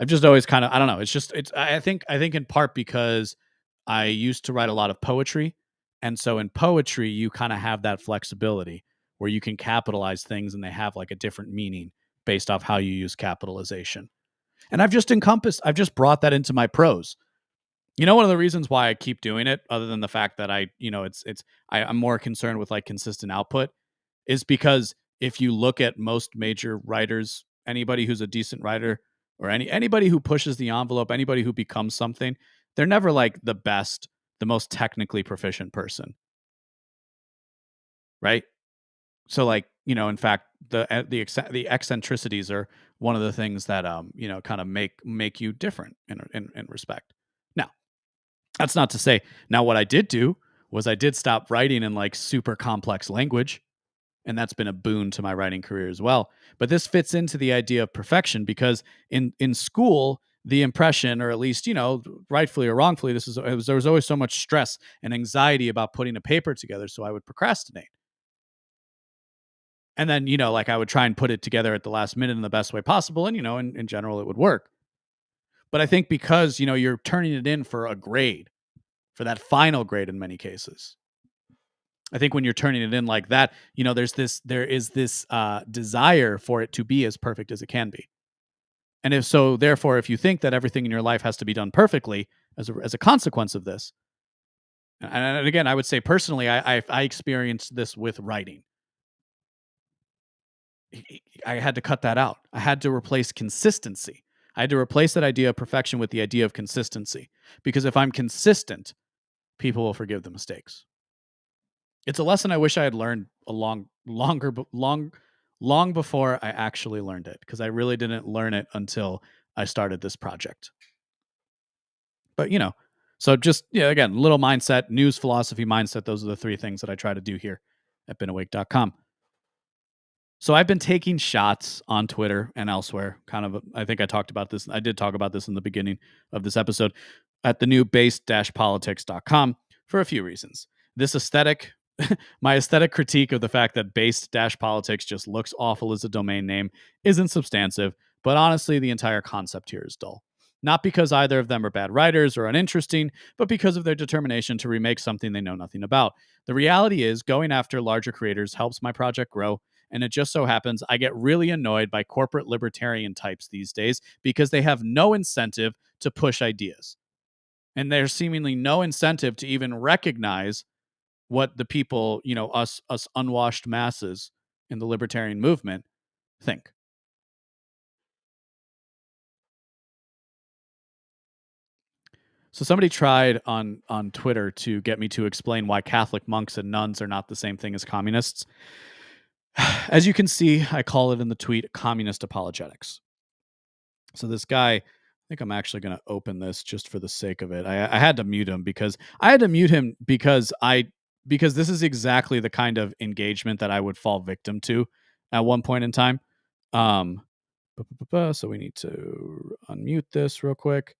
I've just always kind of, I don't know. It's just it's I think in part because I used to write a lot of poetry, and so in poetry you kind of have that flexibility where you can capitalize things and they have like a different meaning based off how you use capitalization. And I've just brought that into my prose. One of the reasons why I keep doing it, other than the fact that I'm more concerned with like consistent output, is because if you look at most major writers, anybody who's a decent writer or anybody who pushes the envelope, anybody who becomes something, they're never like the best, the most technically proficient person, right? So like, in fact, the eccentricities are one of the things that kind of make you different in respect. Now, that's not to say now what I did do was I did stop writing in like super complex language, and that's been a boon to my writing career as well. But this fits into the idea of perfection because in school, the impression, or at least rightfully or wrongfully, there was always so much stress and anxiety about putting a paper together, so I would procrastinate. And then like I would try and put it together at the last minute in the best way possible, and in general it would work. But I think because you're turning it in for a grade, for that final grade in many cases. I think when you're turning it in like that, there is this desire for it to be as perfect as it can be. And if so, therefore, if you think that everything in your life has to be done perfectly as a consequence of this, and again, I would say personally, I experienced this with writing. I had to cut that out. I had to replace consistency. I had to replace that idea of perfection with the idea of consistency. Because if I'm consistent, people will forgive the mistakes. It's a lesson I wish I had learned long before I actually learned it, because I really didn't learn it until I started this project. But so just again, little mindset, news, philosophy, mindset. Those are the three things that I try to do here at BeenAwake.com. So I've been taking shots on Twitter and elsewhere. Kind of, I think I talked about this. I did talk about this in the beginning of this episode at the new based-politics.com for a few reasons. This aesthetic, my aesthetic critique of the fact that based-politics just looks awful as a domain name isn't substantive, but honestly, the entire concept here is dull. Not because either of them are bad writers or uninteresting, but because of their determination to remake something they know nothing about. The reality is, going after larger creators helps my project grow, and it just so happens I get really annoyed by corporate libertarian types these days because they have no incentive to push ideas. And there's seemingly no incentive to even recognize what the people, us unwashed masses in the libertarian movement think. So somebody tried on Twitter to get me to explain why Catholic monks and nuns are not the same thing as communists. As you can see, I call it in the tweet communist apologetics. So this guy, I think I'm actually going to open this just for the sake of it. I had to mute him because because this is exactly the kind of engagement that I would fall victim to at one point in time. So we need to unmute this real quick.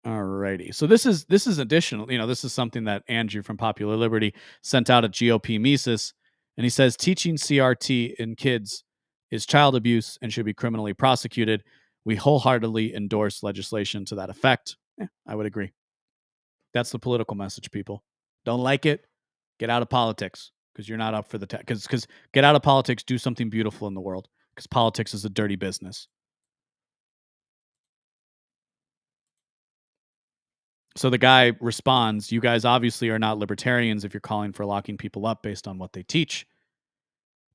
Alrighty. So this is additional. This is something that Andrew from Popular Liberty sent out at GOP Mises, and he says teaching CRT in kids is child abuse and should be criminally prosecuted. We wholeheartedly endorse legislation to that effect. I would agree. That's the political message, people. Don't like it? Get out of politics because you're not up for the because get out of politics, do something beautiful in the world because politics is a dirty business. So the guy responds, "You guys obviously are not libertarians if you're calling for locking people up based on what they teach."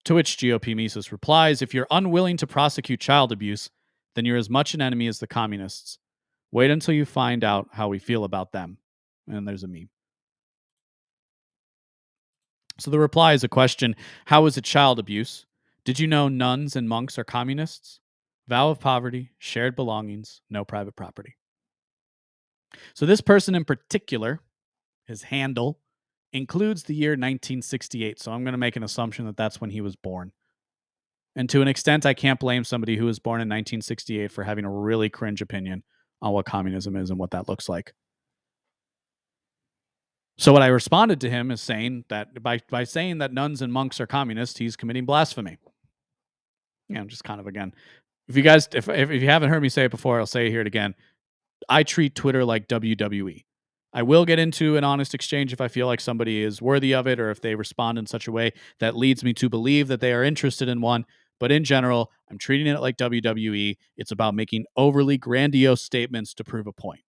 To which GOP Mises replies, "If you're unwilling to prosecute child abuse, then you're as much an enemy as the communists. Wait until you find out how we feel about them." And there's a meme. So the reply is a question: how is it child abuse? Did you know nuns and monks are communists? Vow of poverty, shared belongings, no private property. So this person in particular, his handle, includes the year 1968. So I'm going to make an assumption that that's when he was born. And to an extent, I can't blame somebody who was born in 1968 for having a really cringe opinion on what communism is and what that looks like. So what I responded to him is saying that by saying that nuns and monks are communist, he's committing blasphemy. Just kind of, again, if you haven't heard me say it before, I'll say it again. I treat Twitter like WWE. I will get into an honest exchange if I feel like somebody is worthy of it, or if they respond in such a way that leads me to believe that they are interested in one. But in general, I'm treating it like WWE. It's about making overly grandiose statements to prove a point.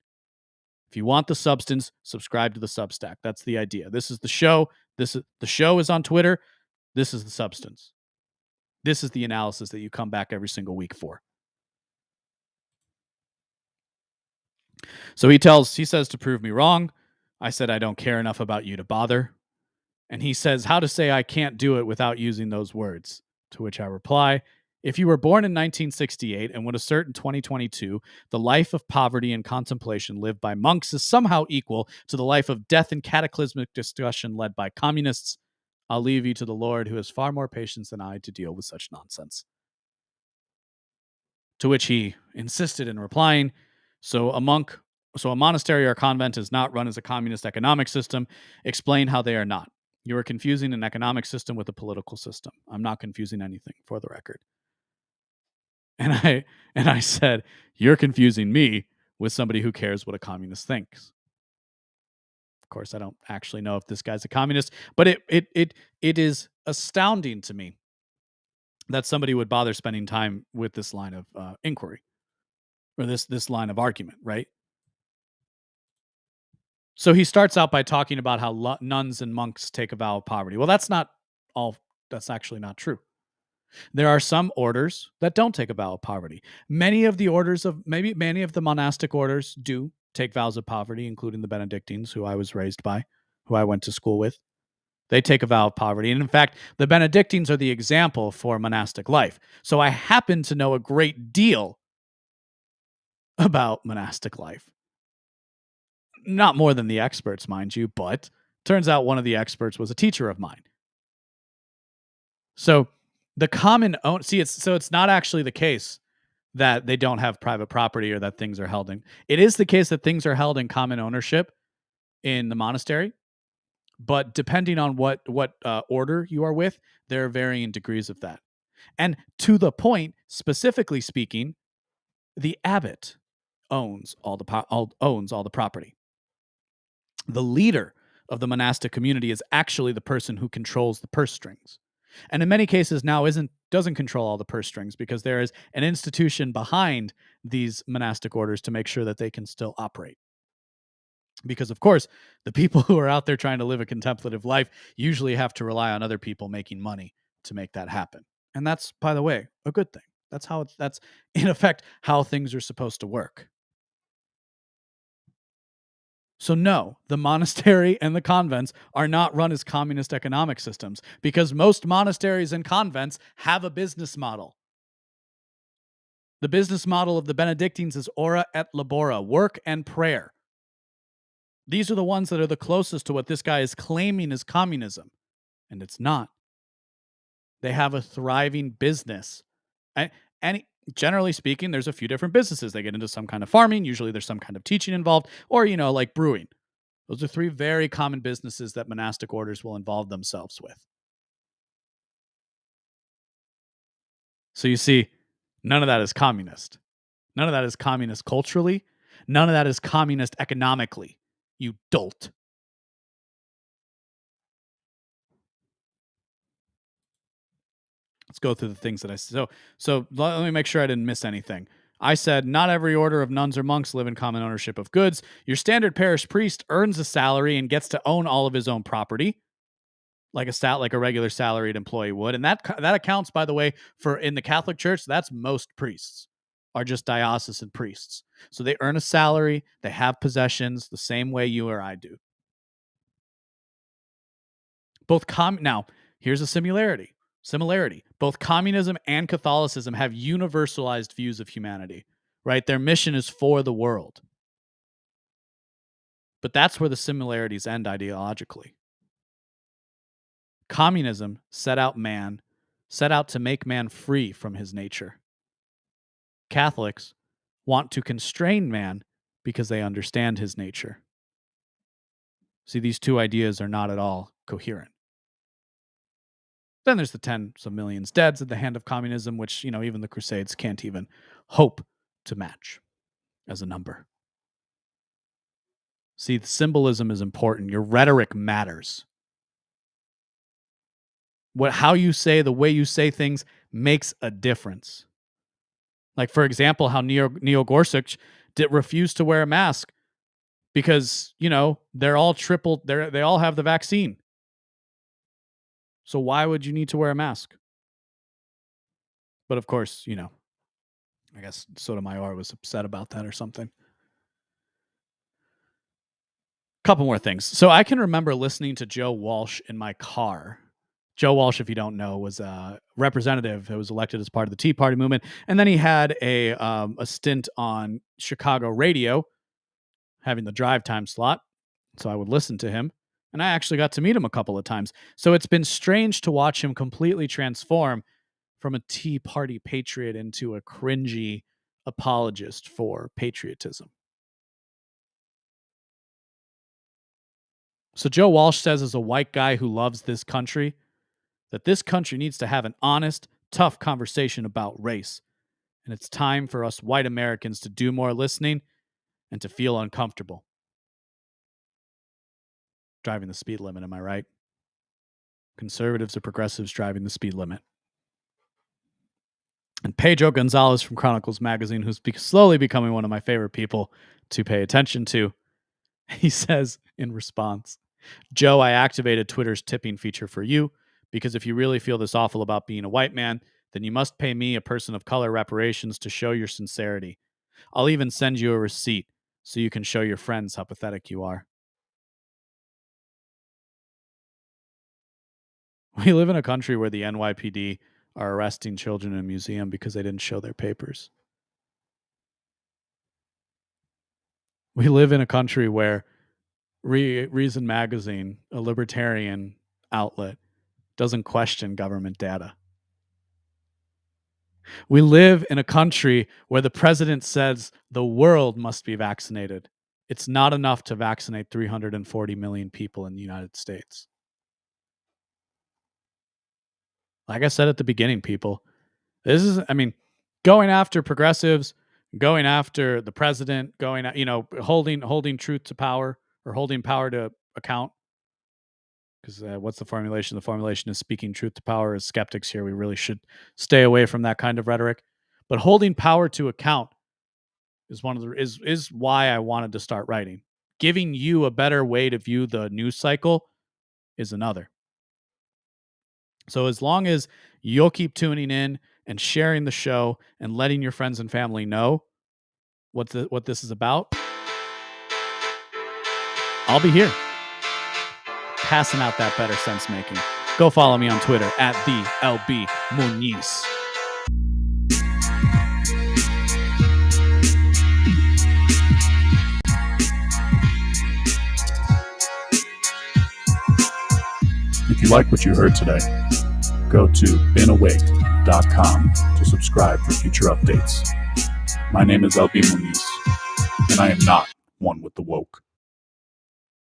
If you want the substance, subscribe to the Substack. That's the idea. This is the show. The show is on Twitter. This is the substance. This is the analysis that you come back every single week for. So he says to prove me wrong. I said, I don't care enough about you to bother. And he says, how to say I can't do it without using those words. To which I reply, if you were born in 1968 and would assert in 2022 the life of poverty and contemplation lived by monks is somehow equal to the life of death and cataclysmic discussion led by communists, I'll leave you to the Lord, who has far more patience than I to deal with such nonsense. To which he insisted in replying, so a monastery or convent is not run as a communist economic system. Explain how they are not. You are confusing an economic system with a political system. I'm not confusing anything, for the record. And I said, you're confusing me with somebody who cares what a communist thinks. Of course, I don't actually know if this guy's a communist, but it is astounding to me that somebody would bother spending time with this line of inquiry, or this line of argument, right? So he starts out by talking about how nuns and monks take a vow of poverty. Well, that's actually not true. There are some orders that don't take a vow of poverty. Many of the monastic orders do take vows of poverty, including the Benedictines, who I was raised by, who I went to school with. They take a vow of poverty. And in fact, the Benedictines are the example for monastic life. So I happen to know a great deal about monastic life. Not more than the experts, mind you, but turns out one of the experts was a teacher of mine. So the common own it's not actually the case that they don't have private property or that things are held in. It is the case that things are held in common ownership in the monastery, but depending on what order you are with, there are varying degrees of that. And to the point, specifically speaking, the abbot owns all the property. The leader of the monastic community is actually the person who controls the purse strings. And in many cases now doesn't control all the purse strings, because there is an institution behind these monastic orders to make sure that they can still operate. Because, of course, the people who are out there trying to live a contemplative life usually have to rely on other people making money to make that happen. And that's, by the way, a good thing. That's in effect how things are supposed to work. So no, the monastery and the convents are not run as communist economic systems, because most monasteries and convents have a business model. The business model of the Benedictines is ora et labora, work and prayer. These are the ones that are the closest to what this guy is claiming is communism, and it's not. They have a thriving business. And generally speaking, there's a few different businesses. They get into some kind of farming. Usually there's some kind of teaching involved, or, like brewing. Those are three very common businesses that monastic orders will involve themselves with. So you see, none of that is communist. None of that is communist culturally. None of that is communist economically, you dolt. Let's go through the things that I said. So let me make sure I didn't miss anything. I said, not every order of nuns or monks live in common ownership of goods. Your standard parish priest earns a salary and gets to own all of his own property, like a regular salaried employee would. And that accounts, by the way, for in the Catholic Church, that's most priests are just diocesan priests. So they earn a salary, they have possessions the same way you or I do. Now, here's a similarity. Both communism and Catholicism have universalized views of humanity, right? Their mission is for the world. But that's where the similarities end ideologically. Communism set out man set out to make man free from his nature. Catholics want to constrain man because they understand his nature. See, these two ideas are not at all coherent. Then there's the tens of millions dead at the hand of communism, which, even the Crusades can't even hope to match as a number. See, the symbolism is important. Your rhetoric matters. How you say, the way you say things makes a difference. Like, for example, how Neil Gorsuch refused to wear a mask because, they're all they all have the vaccine. So why would you need to wear a mask? But of course, I guess Sotomayor was upset about that or something. Couple more things. So I can remember listening to Joe Walsh in my car. Joe Walsh, if you don't know, was a representative who was elected as part of the Tea Party movement. And then he had a stint on Chicago radio, having the drive time slot. So I would listen to him. And I actually got to meet him a couple of times. So it's been strange to watch him completely transform from a Tea Party patriot into a cringy apologist for patriotism. So Joe Walsh says, as a white guy who loves this country, that this country needs to have an honest, tough conversation about race. And it's time for us white Americans to do more listening and to feel uncomfortable. Driving the speed limit, am I right? Conservatives or progressives driving the speed limit. And Pedro Gonzalez from Chronicles Magazine, who's slowly becoming one of my favorite people to pay attention to, he says in response, Joe, I activated Twitter's tipping feature for you because if you really feel this awful about being a white man, then you must pay me, a person of color, reparations to show your sincerity. I'll even send you a receipt so you can show your friends how pathetic you are. We live in a country where the NYPD are arresting children in a museum because they didn't show their papers. We live in a country where Reason Magazine, a libertarian outlet, doesn't question government data. We live in a country where the president says the world must be vaccinated. It's not enough to vaccinate 340 million people in the United States. Like I said at the beginning, people, this is, going after progressives, going after the president, holding truth to power or holding power to account. Because what's the formulation? The formulation is speaking truth to power. As skeptics here, we really should stay away from that kind of rhetoric. But holding power to account is is why I wanted to start writing. Giving you a better way to view the news cycle is another. So as long as you'll keep tuning in and sharing the show and letting your friends and family know what this is about, I'll be here passing out that better sense making. Go follow me on Twitter at the LB Muniz. If you like what you heard today, go to beenawake.com to subscribe for future updates. My name is LB Muniz, and I am not one with the woke.